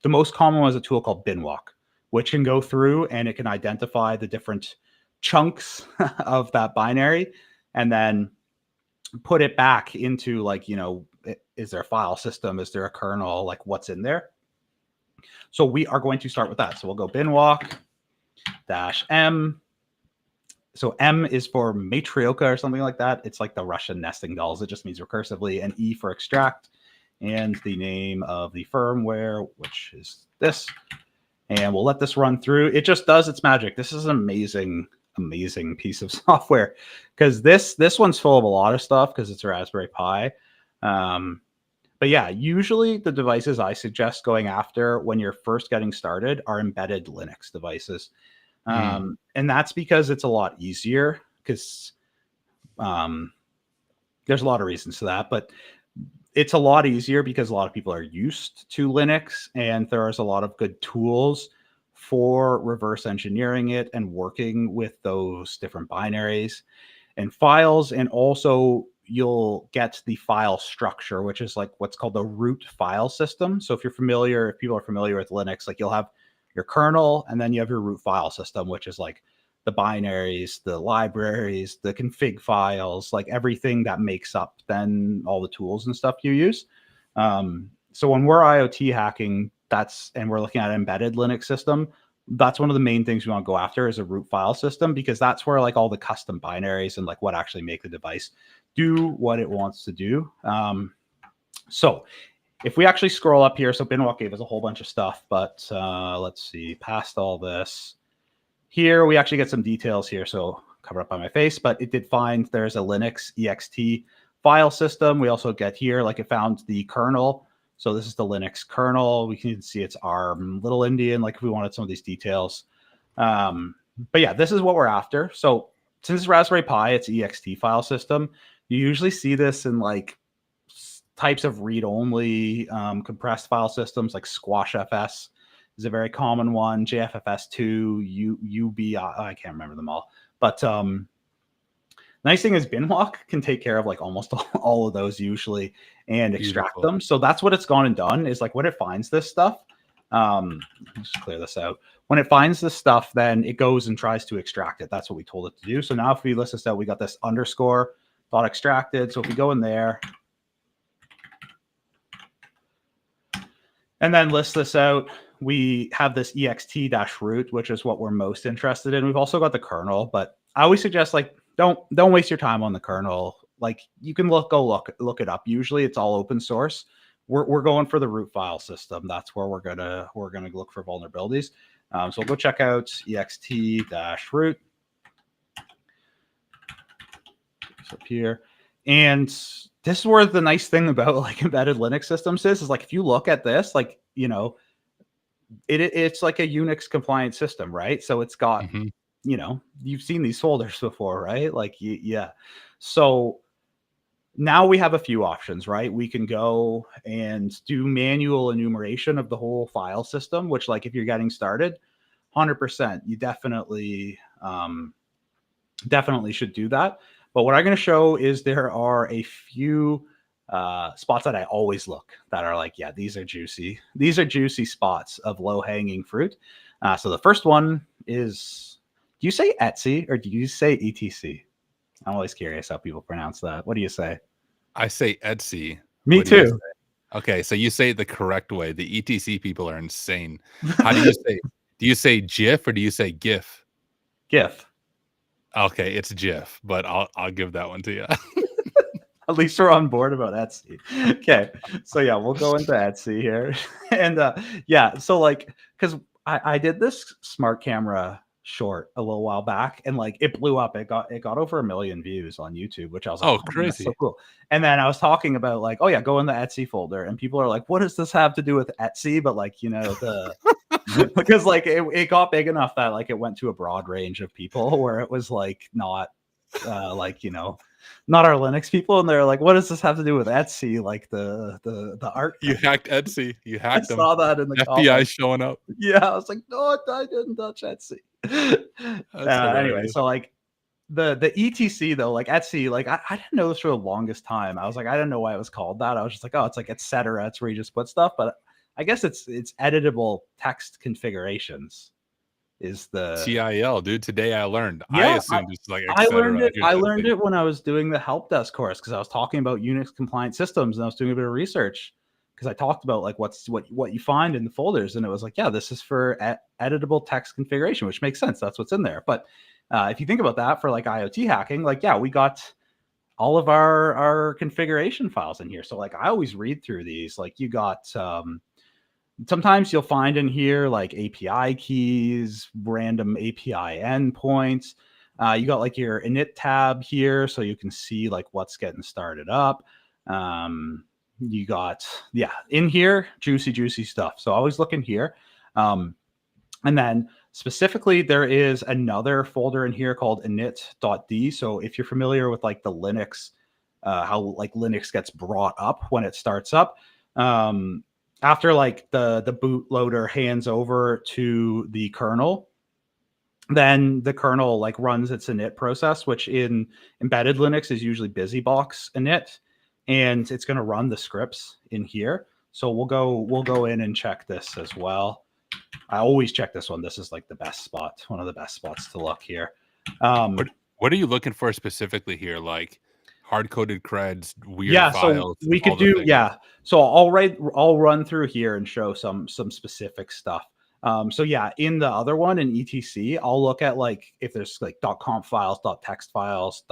the most common one is a tool called Binwalk, which can go through and it can identify the different chunks of that binary and then put it back into like, is there a file system? Is there a kernel? Like what's in there? So we are going to start with that. So we'll go binwalk -m. So M is for matryoka or something like that. It's like the Russian nesting dolls. It just means recursively. And E for extract. And the name of the firmware, which is this. And we'll let this run through. It just does its magic. This is an amazing, amazing piece of software, because this one's full of a lot of stuff because it's a Raspberry Pi. But yeah, usually the devices I suggest going after when you're first getting started are embedded Linux devices. And that's because it's a lot easier, because there's a lot of reasons to that, but it's a lot easier because a lot of people are used to Linux, and there's a lot of good tools for reverse engineering it and working with those different binaries and files. And also you'll get the file structure, which is like what's called the root file system. So if people are familiar with Linux, like you'll have your kernel, and then you have your root file system, which is like the binaries, the libraries, the config files, like everything that makes up then all the tools and stuff you use. So when we're IoT hacking, and we're looking at an embedded Linux system, that's one of the main things we want to go after is a root file system, because that's where like all the custom binaries and like what actually make the device do what it wants to do. So if we actually scroll up here, so Binwalk gave us a whole bunch of stuff, but let's see, past all this. Here, we actually get some details here, so covered up by my face, but it did find there's a Linux ext file system. We also get here, like it found the kernel. So this is the Linux kernel. We can see it's ARM, little Indian, like if we wanted some of these details. But yeah, this is what we're after. So since it's Raspberry Pi, it's ext file system. You usually see this in like types of read-only compressed file systems, like SquashFS is a very common one. JFFS2, I can't remember them all. But nice thing is Binwalk can take care of like almost all of those usually and extract them. So that's what it's gone and done, is like when it finds this stuff, just clear this out. When it finds this stuff, then it goes and tries to extract it. That's what we told it to do. So now if we list this out, we got this underscore dot extracted. So if we go in there and then list this out, we have this ext-root, which is what we're most interested in. We've also got the kernel, but I always suggest like don't waste your time on the kernel. Like you can look it up. Usually it's all open source. We're going for the root file system. That's where we're gonna look for vulnerabilities. So we'll go check out ext-root. It's up here. And this is where the nice thing about like embedded Linux systems is like, if you look at this, like, you know, it's like a Unix compliant system, right? So it's got, Mhm. you know, you've seen these folders before, right? Like, yeah. So now we have a few options, right? We can go and do manual enumeration of the whole file system, which, like, if you're getting started, 100%, you definitely should do that. But what I'm going to show is there are a few spots that I always look that are like, yeah, these are juicy. These are juicy spots of low hanging fruit. So the first one is, do you say Etsy or do you say ETC? I'm always curious how people pronounce that. What do you say? I say Etsy. Me What do you too. say? Okay, so you say it the correct way. The ETC people are insane. How do you say? Do you say GIF or do you say GIF? GIF. Okay, it's GIF, but I'll give that one to you. At least we're on board about Etsy. Okay. So yeah, we'll go into Etsy here. And yeah, so like, because I did this smart camera short a little while back and like it blew up. It got over 1 million views on YouTube, which I was like, Oh, oh man, that's so crazy. cool. And then I was talking about like, oh yeah, go in the Etsy folder. And people are like, what does this have to do with Etsy? But like, you know, the because like it got big enough that like it went to a broad range of people where it was like not like, you know, not our Linux people, and they're like, "What does this have to do with Etsy?" Like the art. You hacked Etsy. You I hacked them. saw that in the FBI comments. showing up. Yeah, I was like, "No, I didn't touch Etsy." That's Anyway, hilarious. so like the ETC though, like Etsy, like I didn't know this for the longest time. I was like, I didn't know why it was called that. I was just like, oh, it's like etc. It's where you just put stuff, but I guess it's editable text configurations is the TIL, dude. Today I learned. I yeah. assumed it's like I learned etc. it. Here's I learned Etsy. it when I was doing the help desk course because I was talking about Unix compliant systems and I was doing a bit of research because I talked about like what you find in the folders and it was like, yeah, this is for editable text configuration, which makes sense. That's what's in there. But if you think about that for like IoT hacking, like yeah, we got all of our configuration files in here. So like I always read through these. Like you got sometimes you'll find in here like API keys, random API endpoints. You got like your init tab here, so you can see like what's getting started up. You got, yeah, in here, juicy stuff. So always look in here. And then specifically, there is another folder in here called init.d. So if you're familiar with like the Linux, how like Linux gets brought up when it starts up, after like the bootloader hands over to the kernel, then the kernel like runs its init process, which in embedded Linux is usually busybox init, and it's going to run the scripts in here. So we'll go in and check this as well. I always check this one. This is like the best spot, one of the best spots to look here. What are you looking for specifically here? Like hard coded creds, weird Yeah, so files, we all could the do, things. yeah. So I'll run through here and show some specific stuff. So yeah, in the other one in etc, I'll look at like if there's like .conf files, .text files,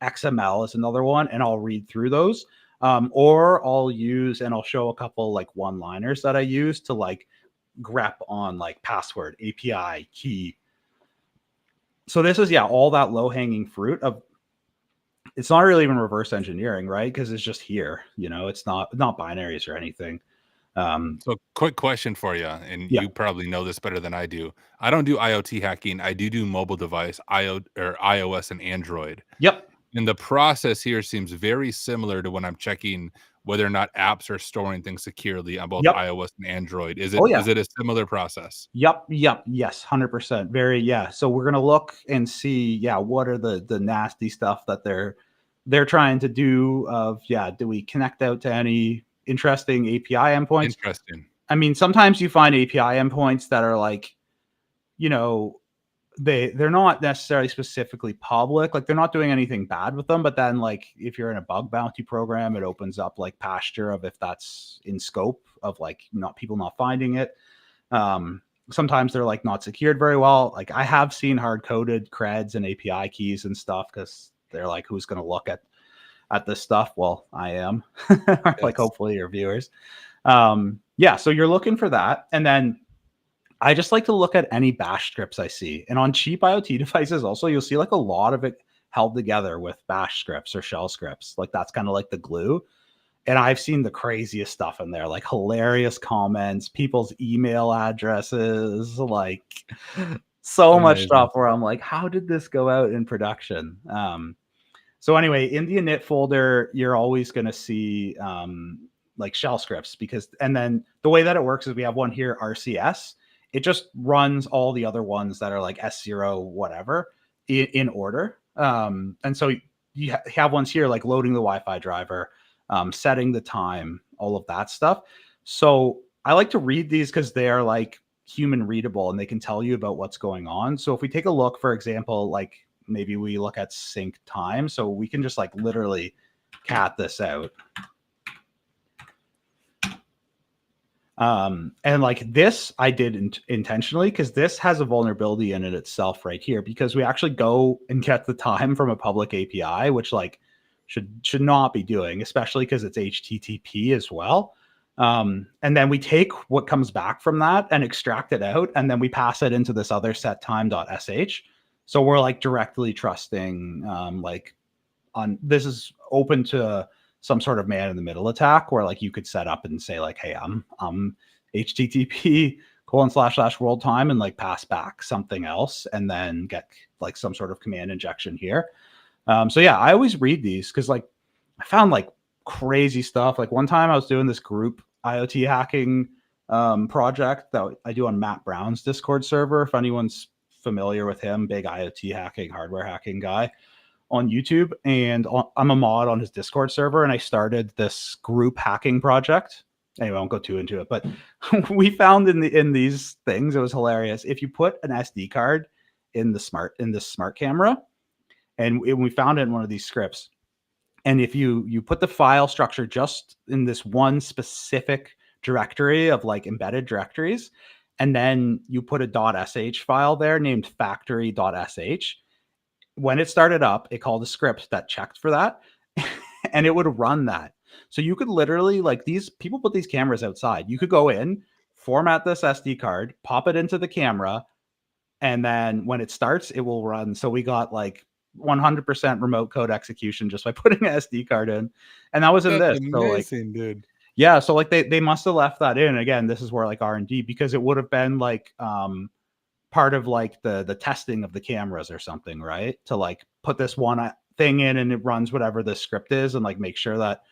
.xml is another one, and I'll read through those. Or I'll use and I'll show a couple like one-liners that I use to like grep on like password, API, key. So this is yeah, all that low-hanging fruit of it's not really even reverse engineering, right? Because it's just here, you know, it's not binaries or anything. So quick question for you, and Yeah. you probably know this better than I do. I don't do IoT hacking. I do mobile device, iOS and Android. Yep. And the process here seems very similar to when I'm checking whether or not apps are storing things securely on both Yep. iOS and Android. Is Oh it yeah. is it a similar process? Yep. Yep. Yes. 100%. Very. Yeah. So we're gonna look and see. Yeah. What are the nasty stuff that they're trying to do? Of yeah. Do we connect out to any interesting API endpoints? Interesting. I mean, sometimes you find API endpoints that are like, you know, they're not necessarily specifically public, like they're not doing anything bad with them, but then like if you're in a bug bounty program, it opens up like pasture of if that's in scope of like not people not finding it. Sometimes they're like not secured very well. Like I have seen hard coded creds and API keys and stuff because they're like, who's going to look at this stuff? Well, I am. Like Yes. hopefully your viewers. Yeah, so you're looking for that, and then I just like to look at any bash scripts I see. And on cheap IoT devices, also, you'll see like a lot of it held together with bash scripts or shell scripts. Like that's kind of like the glue. And I've seen the craziest stuff in there, like hilarious comments, people's email addresses, like so much Amazing. stuff where I'm like, how did this go out in production? So anyway, in the init folder, you're always going to see like shell scripts and then the way that it works is we have one here, RCS. It just runs all the other ones that are like S0, whatever, in order. And so you have ones here like loading the Wi-Fi driver, setting the time, all of that stuff. So I like to read these because they are like human readable and they can tell you about what's going on. So if we take a look, for example, like maybe we look at sync time, so we can just like literally cat this out. And like this I did intentionally because this has a vulnerability in it itself right here, because we actually go and get the time from a public API, which like should not be doing, especially because it's HTTP as well. And then we take what comes back from that and extract it out, and then we pass it into this other setTime.sh. So we're like directly trusting, like this is open to some sort of man in the middle attack where like you could set up and say like, hey, I'm HTTP :/world time and like pass back something else and then get like some sort of command injection here. So yeah, I always read these because like I found like crazy stuff. Like one time I was doing this group IoT hacking project that I do on Matt Brown's Discord server. If anyone's familiar with him, big IoT hacking, hardware hacking guy on YouTube. And I'm a mod on his Discord server. And I started this group hacking project. Anyway, I won't go too into it, but we found in these things, it was hilarious. If you put an SD card in this smart camera, and we found it in one of these scripts, and if you put the file structure just in this one specific directory of like embedded directories, and then you put a .sh file there named factory.sh, when it started up, it called a script that checked for that and it would run that. So you could literally, like, these people put these cameras outside. You could go in, format this SD card, pop it into the camera, and then when it starts, it will run. So we got like 100% remote code execution just by putting an SD card in. And that was in That's this. So like, amazing, dude. yeah, so like they must have left that in. Again, this is where like R&D, because it would have been like part of like the testing of the cameras or something, right? To like put this one thing in and it runs whatever the script is and like make sure that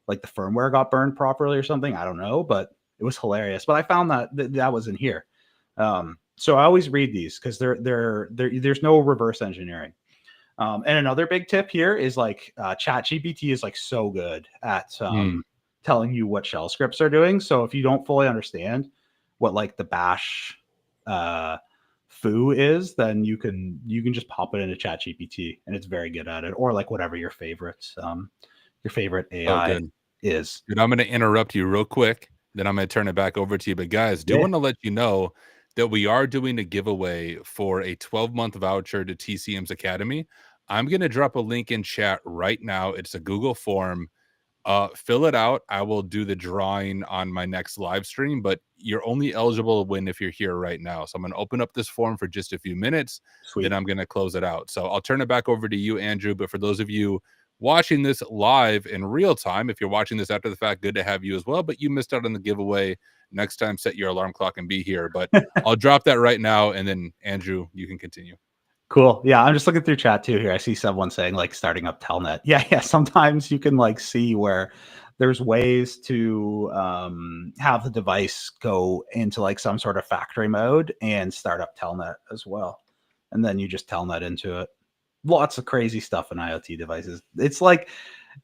like the firmware got burned properly or something. I don't know, but it was hilarious. But I found that that was in here. So I always read these because there's no reverse engineering. And another big tip here is like ChatGPT is like so good at telling you what shell scripts are doing. So if you don't fully understand what like the bash foo is, then you can just pop it into ChatGPT and it's very good at it, or like whatever your favorite AI is. Dude, I'm going to interrupt you real quick, then I'm going to turn it back over to you. But guys, do want to let you know that we are doing a giveaway for a 12-month voucher to TCM's Academy. I'm going to drop a link in chat right now. It's a Google form. Fill it out. I will do the drawing on my next live stream, but you're only eligible to win if you're here right now. So I'm going to open up this form for just a few minutes. Sweet. Then I'm going to close it out. So I'll turn it back over to you, Andrew. But for those of you watching this live in real time, if you're watching this after the fact, good to have you as well. But you missed out on the giveaway. Next time, set your alarm clock and be here. But I'll drop that right now. And then, Andrew, you can continue. Cool. Yeah, I'm just looking through chat too here. I see someone saying like starting up Telnet. Yeah. Sometimes you can like see where there's ways to have the device go into like some sort of factory mode and start up Telnet as well. And then you just Telnet into it. Lots of crazy stuff in IoT devices. It's like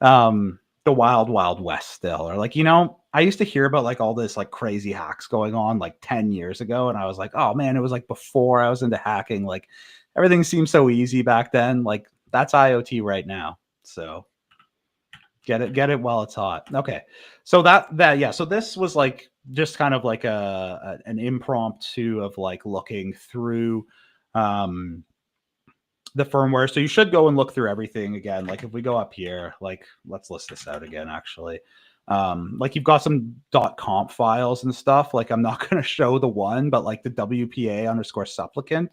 the wild, wild west still. Or like, I used to hear about like all this like crazy hacks going on like 10 years ago. And I was like, oh man, it was like before I was into hacking. Like everything seemed so easy back then. Like that's IoT right now. So get it while it's hot. Okay. So yeah. So this was like just kind of like an impromptu of like looking through the firmware. So you should go and look through everything again. Like if we go up here, like let's list this out again, actually. Like you've got some .conf files and stuff. Like I'm not going to show the one, but like the WPA _supplicant,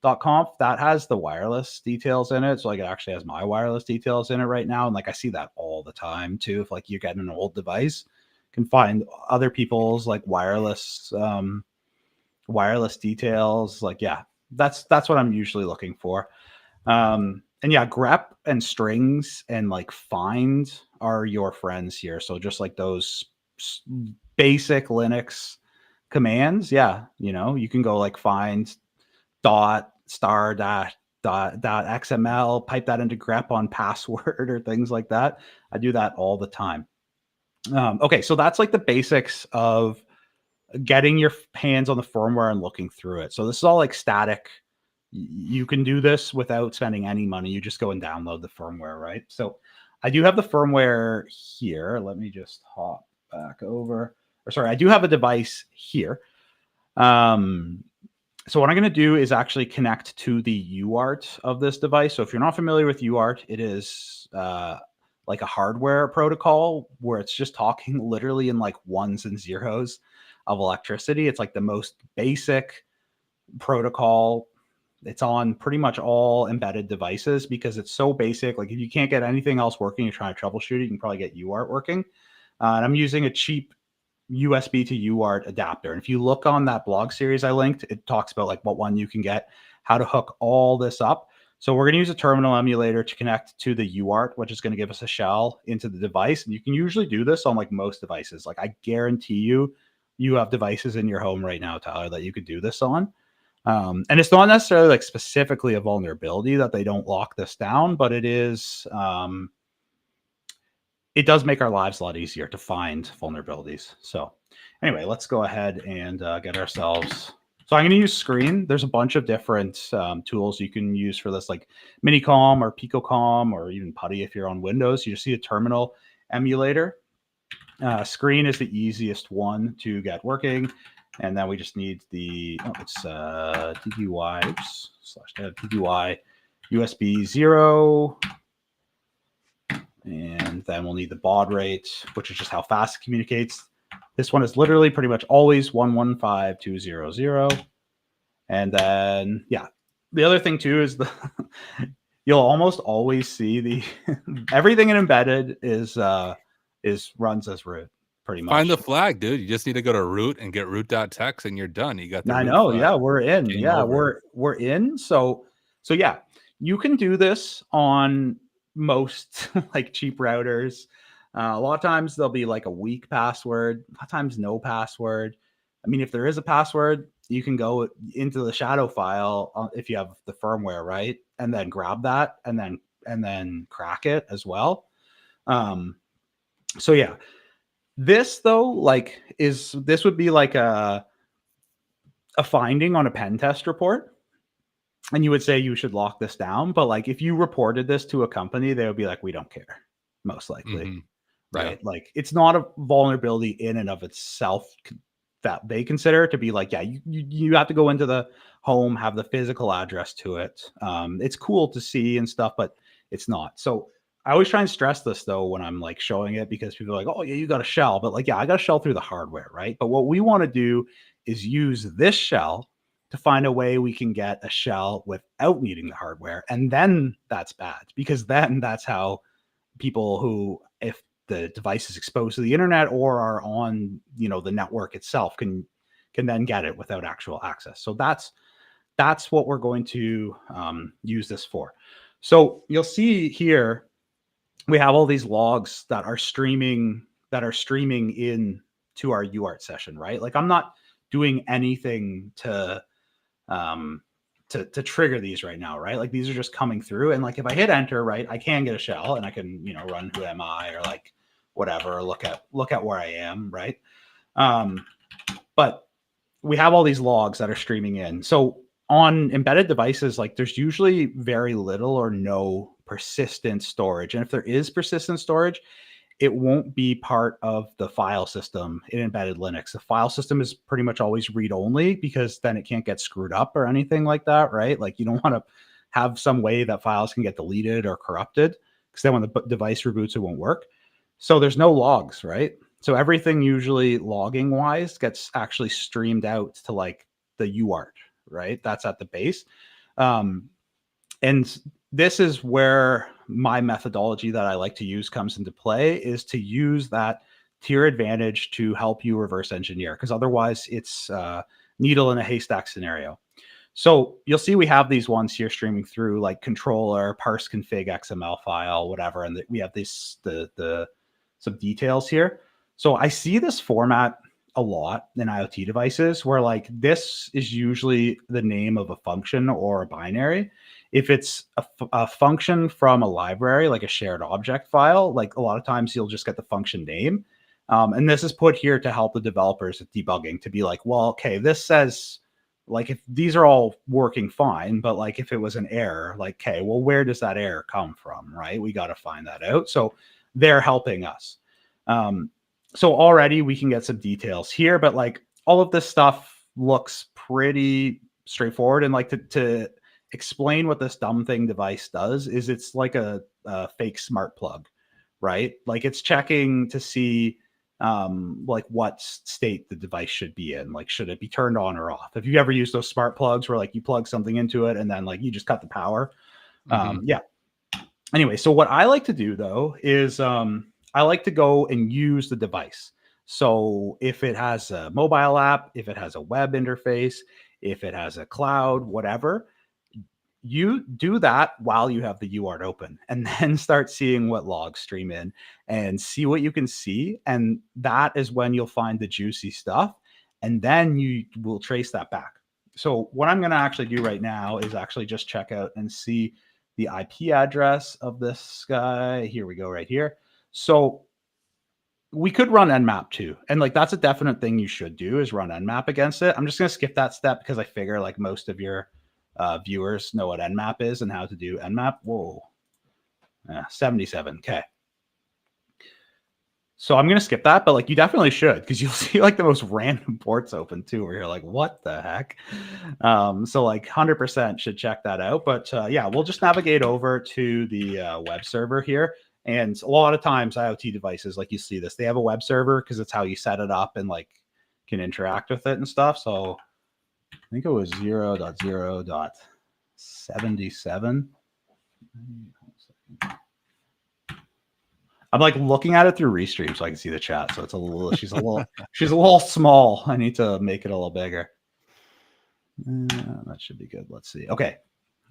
.conf, that has the wireless details in it. So like it actually has my wireless details in it right now. And like I see that all the time too. If like you're getting an old device, can find other people's like wireless details. Like, yeah, that's what I'm usually looking for. And yeah, grep and strings and like find are your friends here. So just like those basic Linux commands, yeah, you know, you can go like find dot star dot xml, pipe that into grep on password or things like that. I do that all the time. Okay, so that's like the basics of getting your hands on the firmware and looking through it. So this is all like static. You can do this without spending any money. You just go and download the firmware, right? So I do have the firmware here. Let me just hop back over. Or sorry, I do have a device here. So what I'm going to do is actually connect to the UART of this device. So if you're not familiar with UART, it is like a hardware protocol where it's just talking literally in like ones and zeros of electricity. It's like the most basic protocol. It's on pretty much all embedded devices because it's so basic. Like if you can't get anything else working, you're trying to troubleshoot it, you can probably get UART working. And I'm using a cheap USB to UART adapter. And if you look on that blog series I linked, it talks about like what one you can get, how to hook all this up. So we're going to use a terminal emulator to connect to the UART, which is going to give us a shell into the device. And you can usually do this on like most devices. Like I guarantee you have devices in your home right now, Tyler, that you could do this on. And it's not necessarily like specifically a vulnerability that they don't lock this down, but it is, it does make our lives a lot easier to find vulnerabilities. So anyway, let's go ahead and get ourselves. So I'm going to use Screen. There's a bunch of different tools you can use for this, like Minicom or PicoCom or even Putty if you're on Windows. You just see a terminal emulator. Screen is the easiest one to get working. And then we just need the, TDY, TDY USB 0. And then we'll need the baud rate, which is just how fast it communicates. This one is literally pretty much always 115200. And then, yeah, the other thing too is you'll almost always see the everything in embedded is runs as root. Pretty much. Find the flag, dude. You just need to go to root and get root.txt and you're done. You got the I root know. flag. Yeah, we're in. Game yeah, over. we're in. So yeah, you can do this on most like cheap routers. A lot of times there'll be like a weak password. A lot of times no password. I mean, if there is a password, you can go into the shadow file if you have the firmware, right, and then grab that and then crack it as well. So yeah. This though, like, this would be like a finding on a pen test report, and you would say you should lock this down. But like, if you reported this to a company, they would be like, we don't care, most likely, right? Yeah. Like, it's not a vulnerability in and of itself that they consider to be like, yeah, you have to go into the home, have the physical address to it. It's cool to see and stuff, but it's not. So I always try and stress this though when I'm like showing it, because people are like, oh yeah, you got a shell, but like, yeah, I got a shell through the hardware, right? But what we want to do is use this shell to find a way we can get a shell without needing the hardware. And then that's bad, because then that's how people who, if the device is exposed to the internet or are on, the network itself, can then get it without actual access. So that's what we're going to use this for. So you'll see here, we have all these logs that are streaming in to our UART session, right? Like, I'm not doing anything to trigger these right now, right? Like, these are just coming through, and like, if I hit enter, right, I can get a shell and I can, run who am I, or like whatever, look at where I am, right? But we have all these logs that are streaming in. So on embedded devices, like, there's usually very little or no persistent storage. And if there is persistent storage, it won't be part of the file system in embedded Linux. The file system is pretty much always read-only, because then it can't get screwed up or anything like that, right? Like, you don't want to have some way that files can get deleted or corrupted, because then when the device reboots, it won't work. So there's no logs, right? So everything usually logging wise gets actually streamed out to like the UART, right? That's at the base. And this is where my methodology that I like to use comes into play, is to use that to your advantage to help you reverse engineer, because otherwise it's needle in a haystack scenario. So you'll see we have these ones here streaming through, like controller, parse config XML file, whatever, and we have this some details here. So I see this format a lot in IoT devices, where like this is usually the name of a function or a binary. If it's a function from a library, like a shared object file, like a lot of times you'll just get the function name. And this is put here to help the developers with debugging, to be like, well, okay, this says, like, if these are all working fine, but like if it was an error, like, okay, well, where does that error come from, right? We got to find that out. So they're helping us. So already we can get some details here, but like all of this stuff looks pretty straightforward. And like to explain what this dumb thing device does is it's like a fake smart plug, right? Like it's checking to see like what state the device should be in. Like, should it be turned on or off? If you ever use those smart plugs where like you plug something into it and then like you just cut the power. Yeah. Anyway, so what I like to do though is I like to go and use the device. So if it has a mobile app, if it has a web interface, if it has a cloud, whatever, you do that while you have the UART open, and then start seeing what logs stream in and see what you can see. And that is when you'll find the juicy stuff. And then you will trace that back. So what I'm going to actually do right now is actually just check out and see the IP address of this guy. Here we go, right here. So we could run Nmap too. And like, that's a definite thing you should do, is run Nmap against it. I'm just going to skip that step because I figure like most of your viewers know what Nmap is and how to do Nmap. Whoa, 77. Okay. So I'm going to skip that, but like you definitely should, because you'll see like the most random ports open too, where you're like, what the heck? So like 100% should check that out. But yeah, we'll just navigate over to the web server here. And a lot of times IoT devices, like you see this, they have a web server because it's how you set it up and like can interact with it and stuff. So I think it was 0.0.77. I'm like looking at it through Restream so I can see the chat. So it's a little, she's a little small. I need to make it a little bigger. That should be good. Let's see. Okay.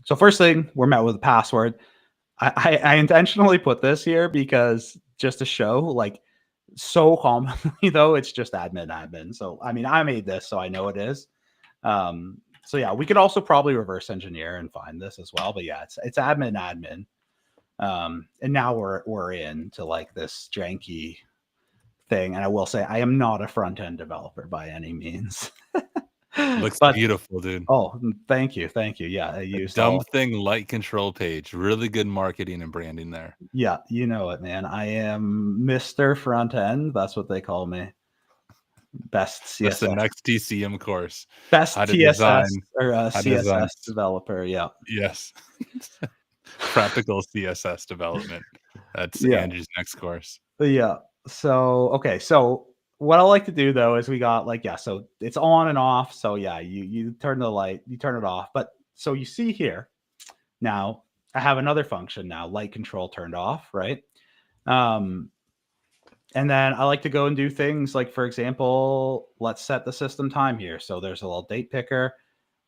So first thing, we're met with a password. I intentionally put this here because just to show, like, so commonly though, it's just admin. So I mean, I made this, so I know it is. So yeah, we could also probably reverse engineer and find this as well. But yeah, it's admin. And now we're into like this janky thing. And I will say, I am not a front end developer by any means. Looks but beautiful, dude. Oh, thank you. Yeah, I used Dumb thing light control page. Really good marketing and branding there. Yeah, you know it, man. I am Mr. Front End. That's what they call me. Best CSS. That's the next TCM course. Best how to TSS design, or how to CSS design. developer. Yeah. Yes. Practical CSS development. That's Andrew's next course. Yeah. So, okay. So what I like to do though is we got like, yeah, so it's on and off. So yeah, you turn the light, you turn it off. But so you see here, now I have another function now, light control turned off, right? And then I like to go and do things like, for example, let's set the system time here. So there's a little date picker.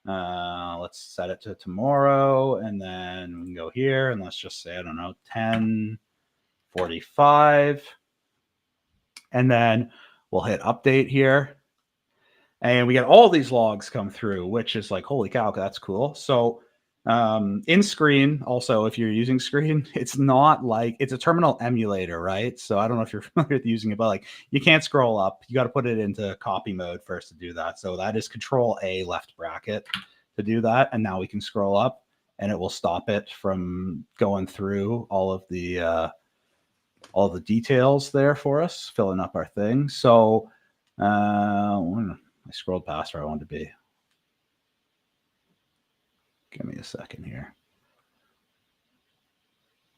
Let's set it to tomorrow, and then we can go here and let's just say, I don't know, 10:45. And then we'll hit update here. And we get all these logs come through, which is like, holy cow, that's cool. So in Screen, also, if you're using Screen, it's not like, it's a terminal emulator, right? So I don't know if you're familiar with using it, but like you can't scroll up. You got to put it into copy mode first to do that. So that is Control A left bracket to do that. And now we can scroll up and it will stop it from going through all the details there for us, filling up our thing. So I scrolled past where I wanted to be. Give me a second here.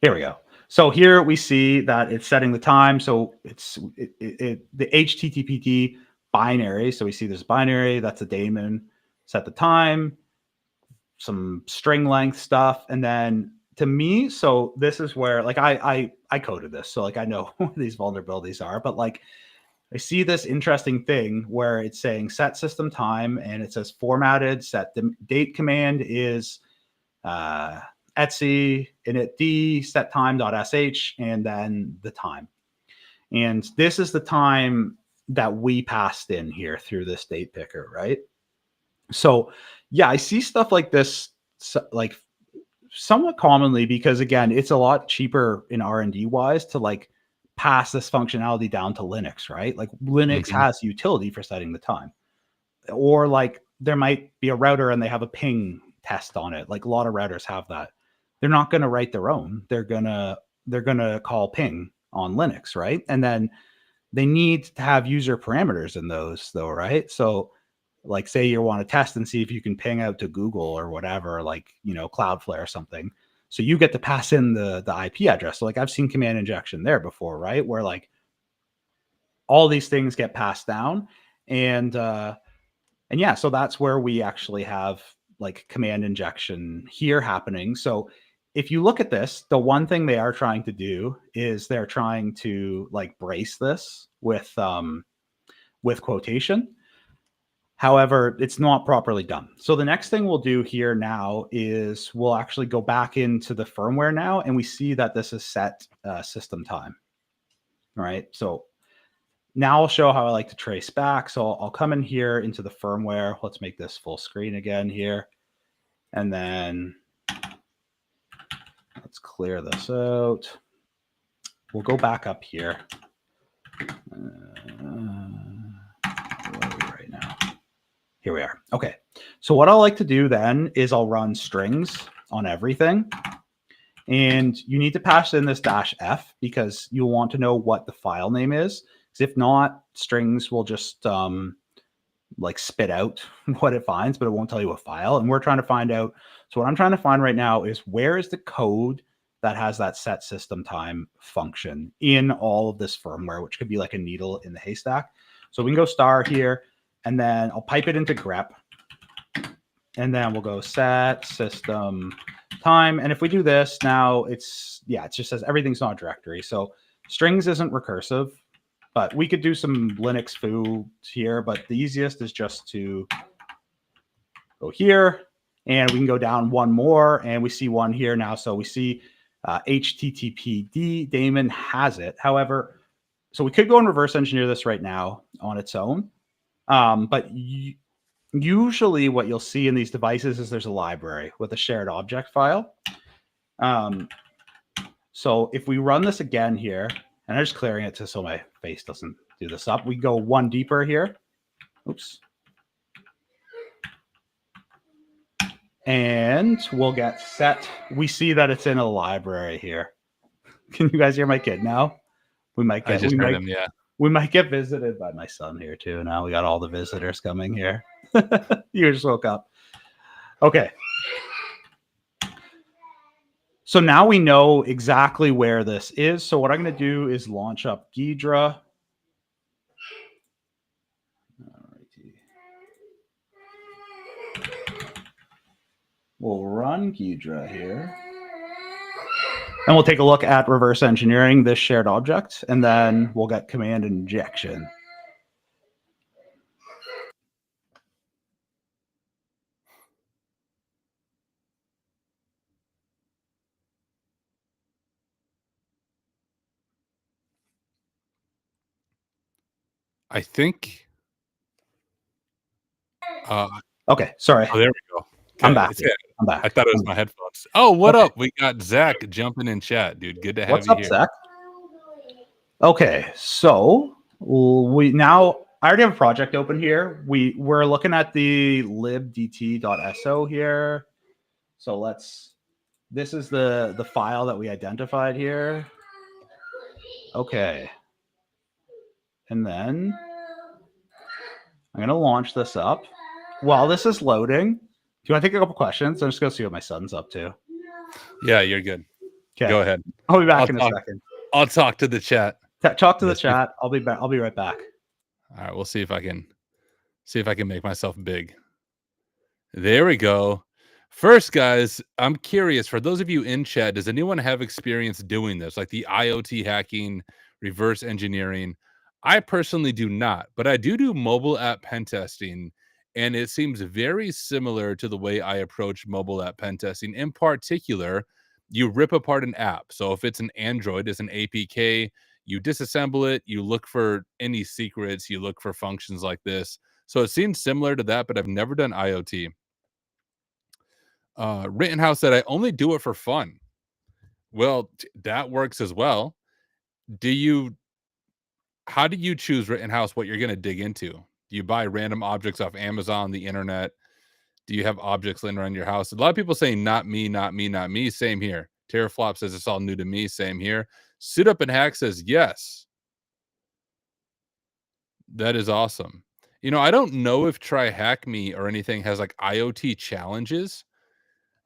Here we go. So here we see that it's setting the time. So it's the HTTP binary. So we see this binary, that's a daemon, set the time. some string length stuff. And then to me, so this is where like I coded this, so like I know what these vulnerabilities are, but like I see this interesting thing where it's saying set system time, and it says formatted set the date command is etc init set time.sh, and then the time. And this is the time that we passed in here through this date picker, right? So yeah, I see stuff like this like somewhat commonly because again, it's a lot cheaper in R&D wise to like pass this functionality down to Linux, right? Like Linux has utility for setting the time. Or like there might be a router and they have a ping test on it. Like a lot of routers have that. They're not going to write their own. They're going to call ping on Linux, right? And then they need to have user parameters in those though, right? So like say you want to test and see if you can ping out to Google or whatever, like, you know, Cloudflare or something. So you get to pass in the IP address. So like I've seen command injection there before, right? Where like all these things get passed down. And yeah, so that's where we actually have like command injection here happening. So if you look at this, the one thing they are trying to do is they're trying to like brace this with quotation. However, it's not properly done. So the next thing we'll do here now is we'll actually go back into the firmware now, and we see that this is set system time. All right. So now I'll show how I like to trace back. So I'll come in here into the firmware. Let's make this full screen again here. And then let's clear this out. We'll go back up here. Right now. Here we are. Okay. So what I'll like to do then is I'll run strings on everything. And you need to pass in this -f because you'll want to know what the file name is. Because if not, strings will just like spit out what it finds, but it won't tell you a file. And we're trying to find out. So what I'm trying to find right now is where is the code that has that set system time function in all of this firmware, which could be like a needle in the haystack. So we can go star here, and then I'll pipe it into grep. And then we'll go set system time. And if we do this now, it just says everything's not a directory. So strings isn't recursive, but we could do some Linux foo here, but the easiest is just to go here, and we can go down one more, and we see one here now. So we see HTTPD daemon has it. However, so we could go and reverse engineer this right now on its own. But usually what you'll see in these devices is there's a library with a shared object file. So if we run this again here, and I'm just clearing it so my face doesn't do this up. We go one deeper here. Oops. And we'll get set. We see that it's in a library here. Can you guys hear my kid now? We might get. I just heard him. Yeah. We might get visited by my son here too. Now we got all the visitors coming here. You just woke up. Okay. So now we know exactly where this is. So what I'm going to do is launch up Ghidra. We'll run Ghidra here. And we'll take a look at reverse engineering this shared object, and then we'll get command injection. I think. Okay, sorry. Oh, there we go. Okay, I'm back. I'm back. I thought it was my headphones. Oh, what up? We got Zach jumping in chat, dude. Good to have you here. What's up, Zach? Okay, so we now I already have a project open here. We're looking at the libdt.so here. So this is the file that we identified here. Okay. And then I'm going to launch this up. While this is loading, do you want to take a couple questions? I'm just going to see what my son's up to. Yeah, you're good. Okay. Go ahead. I'll be back in a second. I'll talk to the chat. Talk to the chat. I'll be back. I'll be right back. All right, we'll see if I can make myself big. There we go. First, guys, I'm curious, for those of you in chat, does anyone have experience doing this, like the IoT hacking, reverse engineering? I personally do not, but I do mobile app pen testing, and it seems very similar to the way I approach mobile app pen testing. In particular, you rip apart an app. So if it's an Android, it's an APK, you disassemble it, you look for any secrets, you look for functions like this. So it seems similar to that, but I've never done IoT. Rittenhouse said, "I only do it for fun." Well, that works as well. Do you How do you choose Rittenhouse what you're gonna dig into? Do you buy random objects off Amazon, the internet? Do you have objects laying around your house? A lot of people saying, "Not me, not me, not me." Same here. Terraflop says, "It's all new to me." Same here. Suit Up and Hack says, "Yes." That is awesome. I don't know if Try Hack Me or anything has, like, IoT challenges.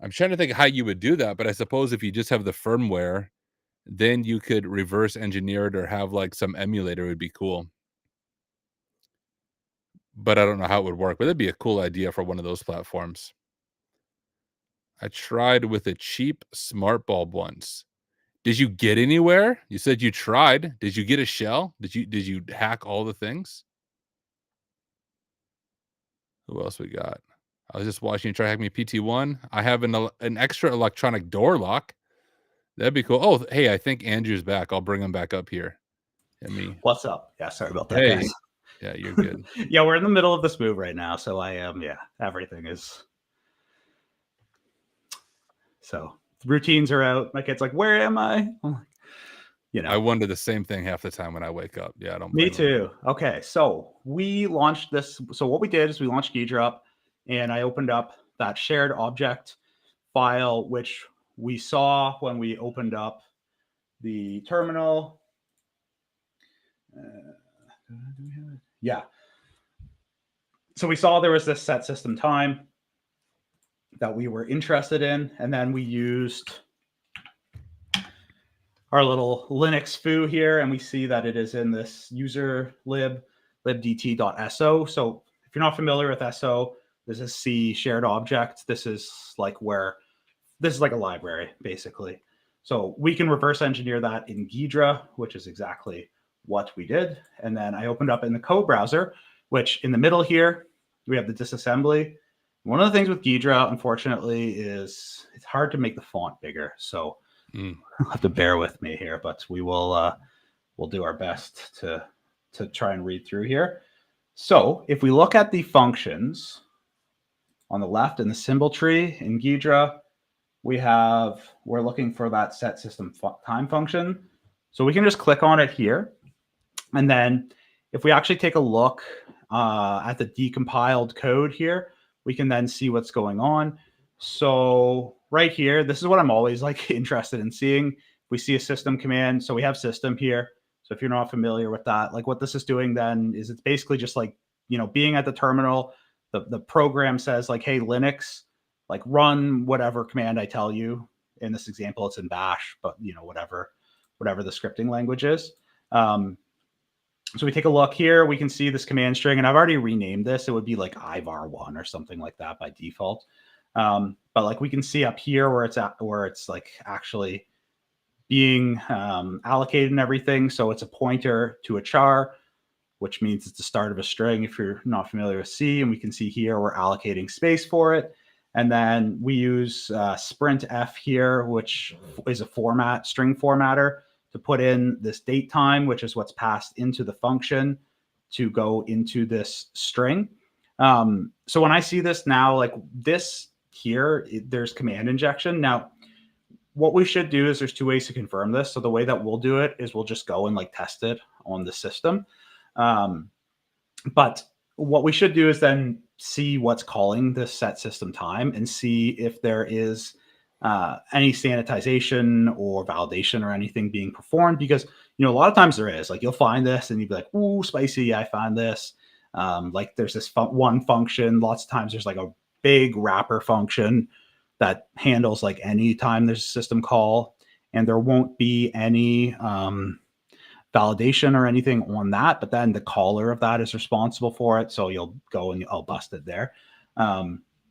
I'm trying to think of how you would do that, but I suppose if you just have the firmware, then you could reverse engineer it or have, like, some emulator would be cool. But I don't know how it would work, but that'd be a cool idea for one of those platforms. I tried with a cheap smart bulb once. Did you get anywhere? You said you tried. Did you get a shell? Did you hack all the things? Who else we got? I was just watching you try hack me PT1. I have an extra electronic door lock. That'd be cool. Oh, hey, I think Andrew's back. I'll bring him back up here. Let me What's up? Yeah, sorry about that, Hey. guys. Yeah, you're good. Yeah, we're in the middle of this move right now, so I am. Yeah, everything is. So routines are out. My kid's like, "Where am I?" I'm like, I wonder the same thing half the time when I wake up. Yeah, I don't Me blame him. too. Okay, so we launched this. So what we did is we launched Ghidra up, and I opened up that shared object file, which we saw when we opened up the terminal. Yeah. So we saw there was this set system time that we were interested in, and then we used our little Linux foo here, and we see that it is in this user libdt.so. So if you're not familiar with SO, this is C shared object. This is like a library, basically. So we can reverse engineer that in Ghidra, which is exactly what we did. And then I opened up in the code browser, which in the middle here, we have the disassembly. One of the things with Ghidra, unfortunately, is it's hard to make the font bigger. So you'll have to bear with me here, but we'll do our best to try and read through here. So if we look at the functions on the left in the symbol tree in Ghidra, we're looking for that set system time function. So we can just click on it here. And then if we actually take a look at the decompiled code here, we can then see what's going on. So right here, this is what I'm always like interested in seeing. We see a system command. So we have system here. So if you're not familiar with that, like what this is doing then is it's basically just like, being at the terminal, the program says like, hey, Linux, like run whatever command I tell you. In this example, it's in Bash, but whatever the scripting language is. So we take a look here, we can see this command string, and I've already renamed this. It would be like ivar1 or something like that by default. But like we can see up here where it's like actually being allocated and everything. So it's a pointer to a char, which means it's the start of a string if you're not familiar with C. And we can see here we're allocating space for it. And then we use sprintf here, which is a string formatter, to put in this date time, which is what's passed into the function to go into this string. So when I see this now, like this here, there's command injection. Now, what we should do is there's two ways to confirm this. So the way that we'll do it is we'll just go and like test it on the system. But what we should do is then see what's calling this set system time and see if there is any sanitization or validation or anything being performed, because a lot of times there is. Like you'll find this and you'd be like, ooh, spicy, I found this. Like there's this one function. Lots of times there's like a big wrapper function that handles like any time there's a system call, and there won't be any validation or anything on that, but then the caller of that is responsible for it. So you'll go and I'll bust it there.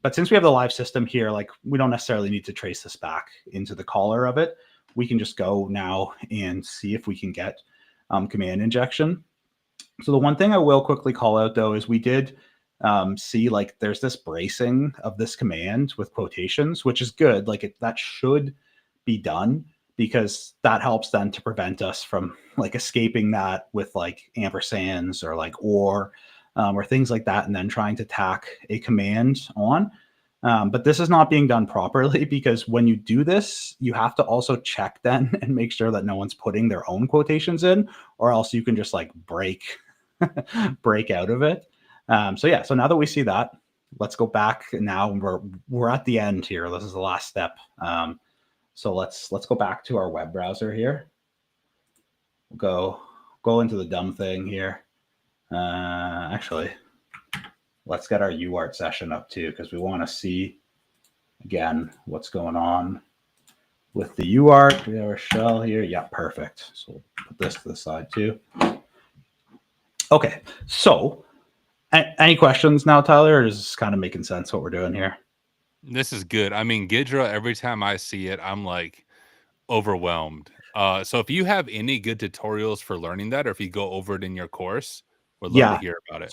But since we have the live system here, like we don't necessarily need to trace this back into the caller of it. We can just go now and see if we can get command injection. So the one thing I will quickly call out though is we did see like there's this bracing of this command with quotations, which is good. Like that should be done because that helps then to prevent us from like escaping that with like ampersands or like or things like that, and then trying to tack a command on. But this is not being done properly because when you do this, you have to also check then and make sure that no one's putting their own quotations in, or else you can just like break out of it. So yeah, so now that we see that, let's go back now. We're at the end here. This is the last step. So let's go back to our web browser here. We'll go into the dumb thing here. Actually, let's get our UART session up too, because we want to see again what's going on with the UART. We have our shell here. Yeah, perfect. So we'll put this to the side too. Okay, so any questions now, Tyler, or is this kind of making sense what we're doing here? This is good. I mean, Ghidra, every time I see it, I'm like overwhelmed. So if you have any good tutorials for learning that, or if you go over it in your course, would love to hear about it.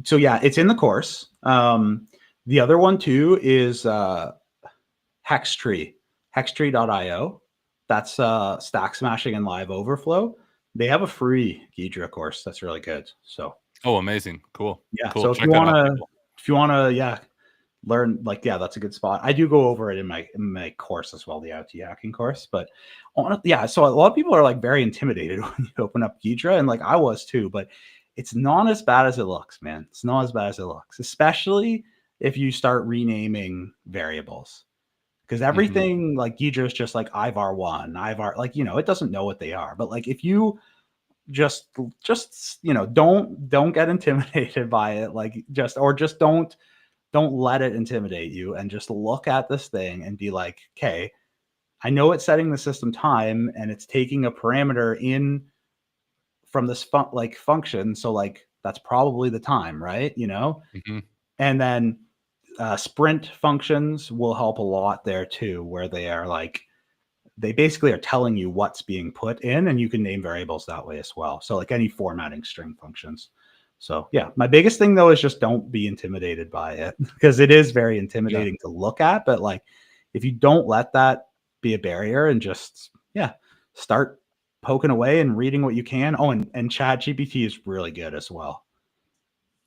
So yeah, it's in the course. The other one too is Hextree, hextree.io. That's stack smashing and live overflow. They have a free Ghidra course that's really good. So amazing, cool. Yeah, cool. so if you want to learn, like, yeah, that's a good spot. I do go over it in my course as well, the IOT Hacking course. But so a lot of people are like very intimidated when you open up Ghidra, and like I was too. But it's not as bad as it looks, man. It's not as bad as it looks, especially if you start renaming variables. Because everything like Ghidra is just like IVAR1, IVAR, like, it doesn't know what they are. But like if you just don't get intimidated by it, like just don't let it intimidate you, and just look at this thing and be like, okay, I know it's setting the system time and it's taking a parameter in from this function, so like that's probably the time, right? And then sprint functions will help a lot there too, where they are like, they basically are telling you what's being put in, and you can name variables that way as well. So like any formatting string functions. So yeah, my biggest thing though is just don't be intimidated by it, because it is very intimidating to look at. But like, if you don't let that be a barrier and just start poking away and reading what you can. Oh, and ChatGPT is really good as well.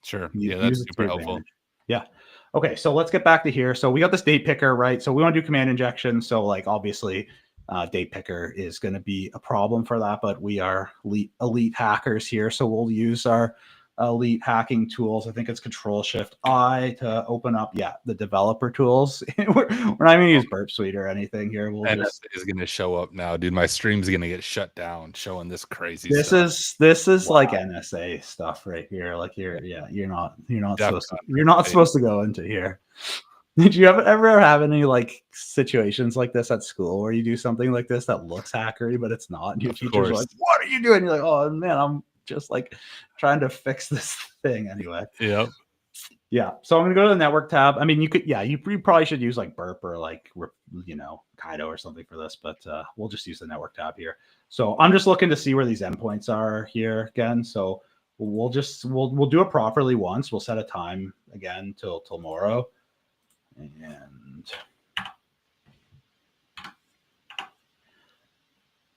Sure. Yeah, that's super helpful. Yeah. Okay, so let's get back to here. So we got this date picker, right? So we want to do command injection. So like obviously date picker is going to be a problem for that, but we are elite hackers here. So we'll use our elite hacking tools. I think it's Control-Shift-I to open up, the developer tools. we're not even going to use Burp Suite or anything here. We'll NSA is going to show up now, dude. My stream's going to get shut down showing this crazy stuff. This is wow. Like NSA stuff right here. Like you're not supposed to go into here. Did you ever have any like situations like this at school where you do something like this that looks hackery, but it's not? And your teacher's like, "What are you doing?" You're like, "Oh man, I'm just like trying to fix this thing anyway." Yep. Yeah. So I'm gonna go to the network tab. I mean, you could, you probably should use like Burp or like Kaido or something for this, but we'll just use the network tab here. So I'm just looking to see where these endpoints are here again. So we'll do it properly once. We'll set a time again till tomorrow. And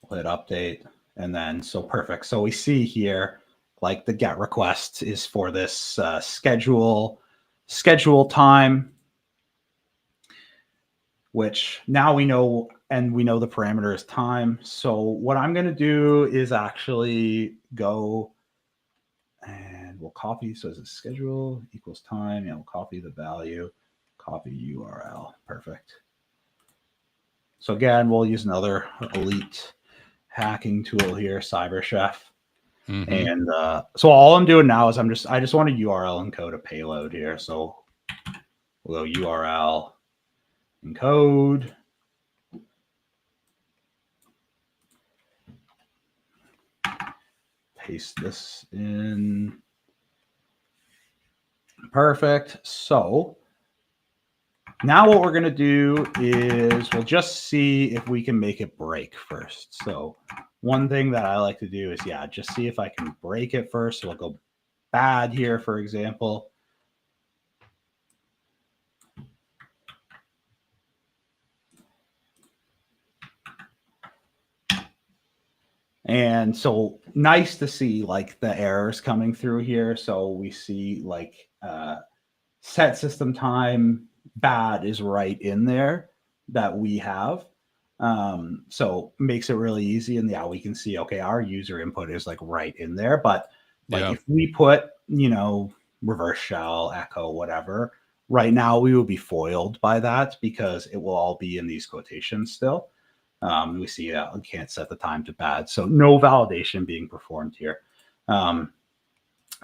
we'll hit update, and then so perfect. So we see here like the get request is for this schedule time, which now we know, and we know the parameter is time. So what I'm going to do is actually go and we'll copy. So is it schedule equals time? Yeah, we'll copy the value. Copy URL. Perfect. So again, we'll use another elite hacking tool here, CyberChef. And so all I'm doing now is I just want a URL encode a payload here. So we'll go URL encode. Paste this in. Perfect. So Now what we're going to do is we'll just see if we can make it break first. So one thing that I like to do is, yeah, just see if I can break it first. So we'll go bad here, for example. And so nice to see like the errors coming through here. So we see like set system time bad is right in there that we have. So makes it really easy. And yeah, we can see, okay, our user input is like right in there. But like if we put, you know, reverse shell, echo, whatever, right now we will be foiled by that because it will all be in these quotations still. We see we can't set the time to bad. So no validation being performed here.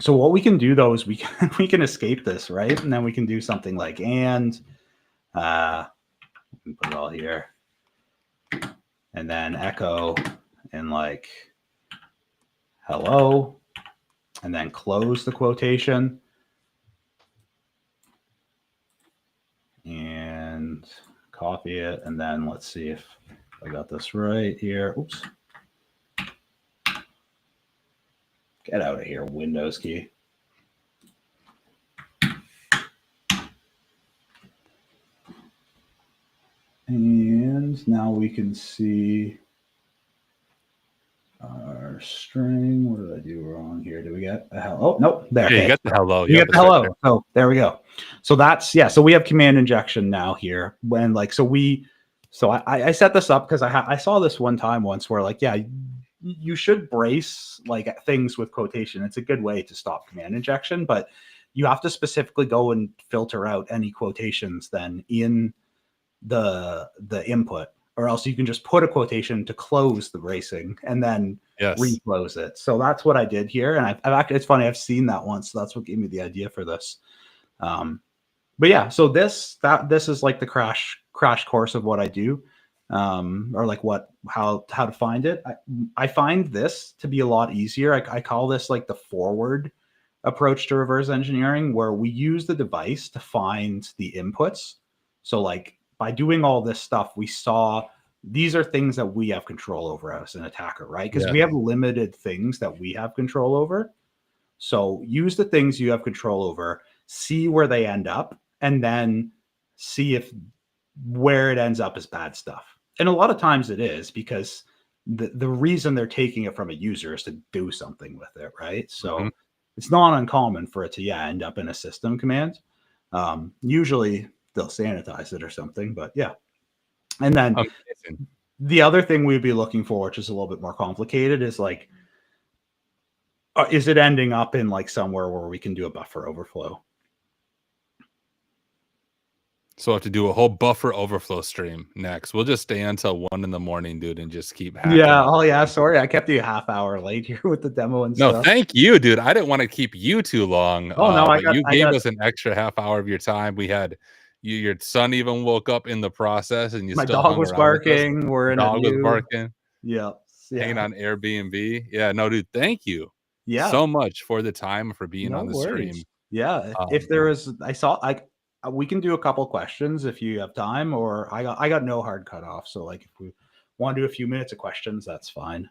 So what we can do though is we can escape this, right? And then we can do something like put it all here, and then echo and like hello, and then close the quotation and copy it, and then let's see if I got this right here. Oops. Get out of here, Windows key. And now we can see our string. What did I do wrong here? Did we get a hello? Oh, nope. There. Yeah, you got the hello. You got the hello. So there we go. So that's, yeah. So we have command injection now here. When like, so I set this up because I saw this one time once where like, yeah, you should brace like things with quotation. It's a good way to stop command injection, but you have to specifically go and filter out any quotations then in the input, or else you can just put a quotation to close the bracing and then reclose it. So that's what I did here. And I've actually, it's funny, I've seen that once. So that's what gave me the idea for this. But yeah, so this is like the crash course of what I do. Or like how to find it. I find this to be a lot easier. I call this like the forward approach to reverse engineering, where we use the device to find the inputs. So like by doing all this stuff, we saw these are things that we have control over as an attacker, right? Because we have limited things that we have control over. So use the things you have control over, see where they end up, and then see if where it ends up is bad stuff. And a lot of times it is, because the reason they're taking it from a user is to do something with it, right? So it's not uncommon for it to end up in a system command. Usually they'll sanitize it or something, but yeah. And then the other thing we'd be looking for, which is a little bit more complicated, is like, is it ending up in like somewhere where we can do a buffer overflow? So I have to do a whole buffer overflow stream next. We'll just stay until 1 a.m, dude, and just keep hacking. Yeah. Oh yeah. Sorry, I kept you a half hour late here with the demo and stuff. No, thank you, dude. I didn't want to keep you too long. Oh no, you gave us an extra half hour of your time. We had your son even woke up in the process, and you my still dog was barking. We're in dog was barking. Yeah. Hanging on Airbnb. Yeah, no, dude. Thank you. Yeah. So much for the time, for being on the stream. Yeah. If there is, we can do a couple questions if you have time, or I got no hard cutoff. So like if we want to do a few minutes of questions, that's fine.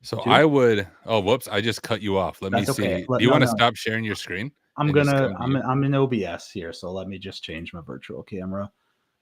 So I would. Oh, whoops! I just cut you off. Let me see. Okay. Do you want to stop sharing your screen? I'm in OBS here, so let me just change my virtual camera.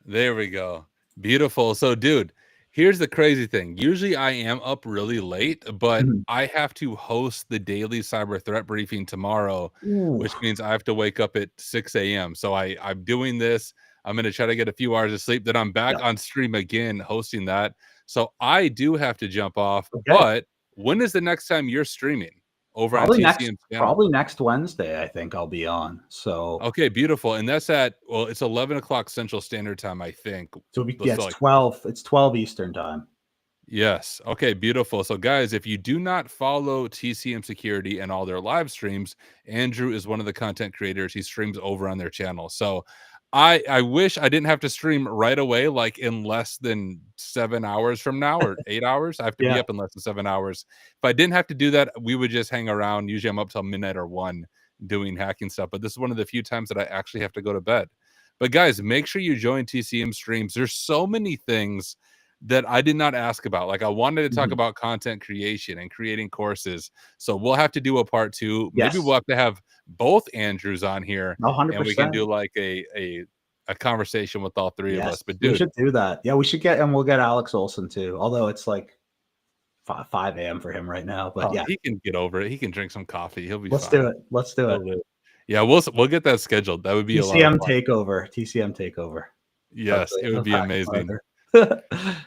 There we go. Beautiful. So, dude, here's the crazy thing. Usually I am up really late, but I have to host the daily cyber threat briefing tomorrow, which means I have to wake up at 6 a.m. So I'm doing this. I'm going to try to get a few hours of sleep. Then I'm back on stream again, hosting that. So I do have to jump off. But when is the next time you're streaming over on TCM? Probably next Wednesday, I think I'll be on. So okay, beautiful. And that's it's 11 o'clock Central Standard Time, I think. So it's 12. It's 12 Eastern time. Yes. Okay, beautiful. So guys, if you do not follow TCM Security and all their live streams, Andrew is one of the content creators. He streams over on their channel. So I wish I didn't have to stream right away, like in less than 7 hours from now, or 8 hours. I have to be up in less than 7 hours. If I didn't have to do that, we would just hang around. Usually I'm up till midnight or 1 doing hacking stuff. But this is one of the few times that I actually have to go to bed. But guys, make sure you join TCM streams. There's so many things that I did not ask about. Like I wanted to talk Mhm. about content creation and creating courses. So we'll have to do a part 2. Maybe Yes. we'll have to have both Andrews on here No, and we can 100%. do like a conversation with all 3 of Yes, us. But we dude, should do that. Yeah, we should get and we'll get Alex Olson too, although it's like 5 AM for him right now, but yeah, he can get over it. He can drink some coffee. He'll be let's do fine. it. Let's do it. He'll live. Yeah, we'll get that scheduled. That would be a lot of TCM fun. takeover. TCM takeover. Yes, it would be Unpack it amazing. further.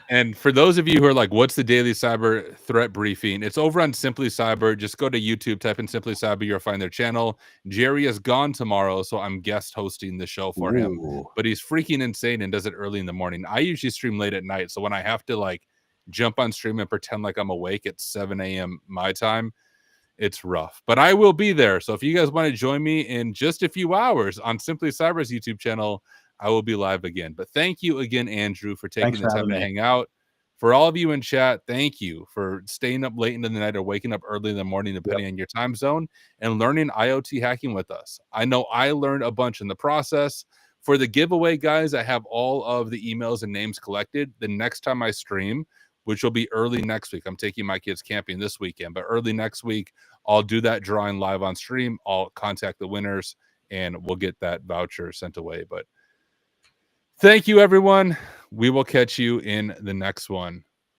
And for those of you who are like, what's the daily cyber threat briefing? It's over on Simply Cyber. Just go to YouTube, type in Simply Cyber, you'll find their channel. Jerry is gone tomorrow, so I'm guest hosting the show for him. Ooh. But he's freaking insane and does it early in the morning. I usually stream late at night. So when I have to like jump on stream and pretend like I'm awake at 7 a.m. my time, it's rough. But I will be there. So if you guys want to join me in just a few hours on Simply Cyber's YouTube channel, I will be live again. But thank you again, Andrew, for Thanks taking the for time having to me. hang out. For all of you in chat, thank you for staying up late into the night or waking up early in the morning, depending on your time zone, and learning IoT hacking with us. I know I learned a bunch in the process. For the giveaway, guys, I have all of the emails and names collected. The next time I stream, which will be early next week, I'm taking my kids camping this weekend, but early next week, I'll do that drawing live on stream. I'll contact the winners and we'll get that voucher sent away. But thank you, everyone. We will catch you in the next one.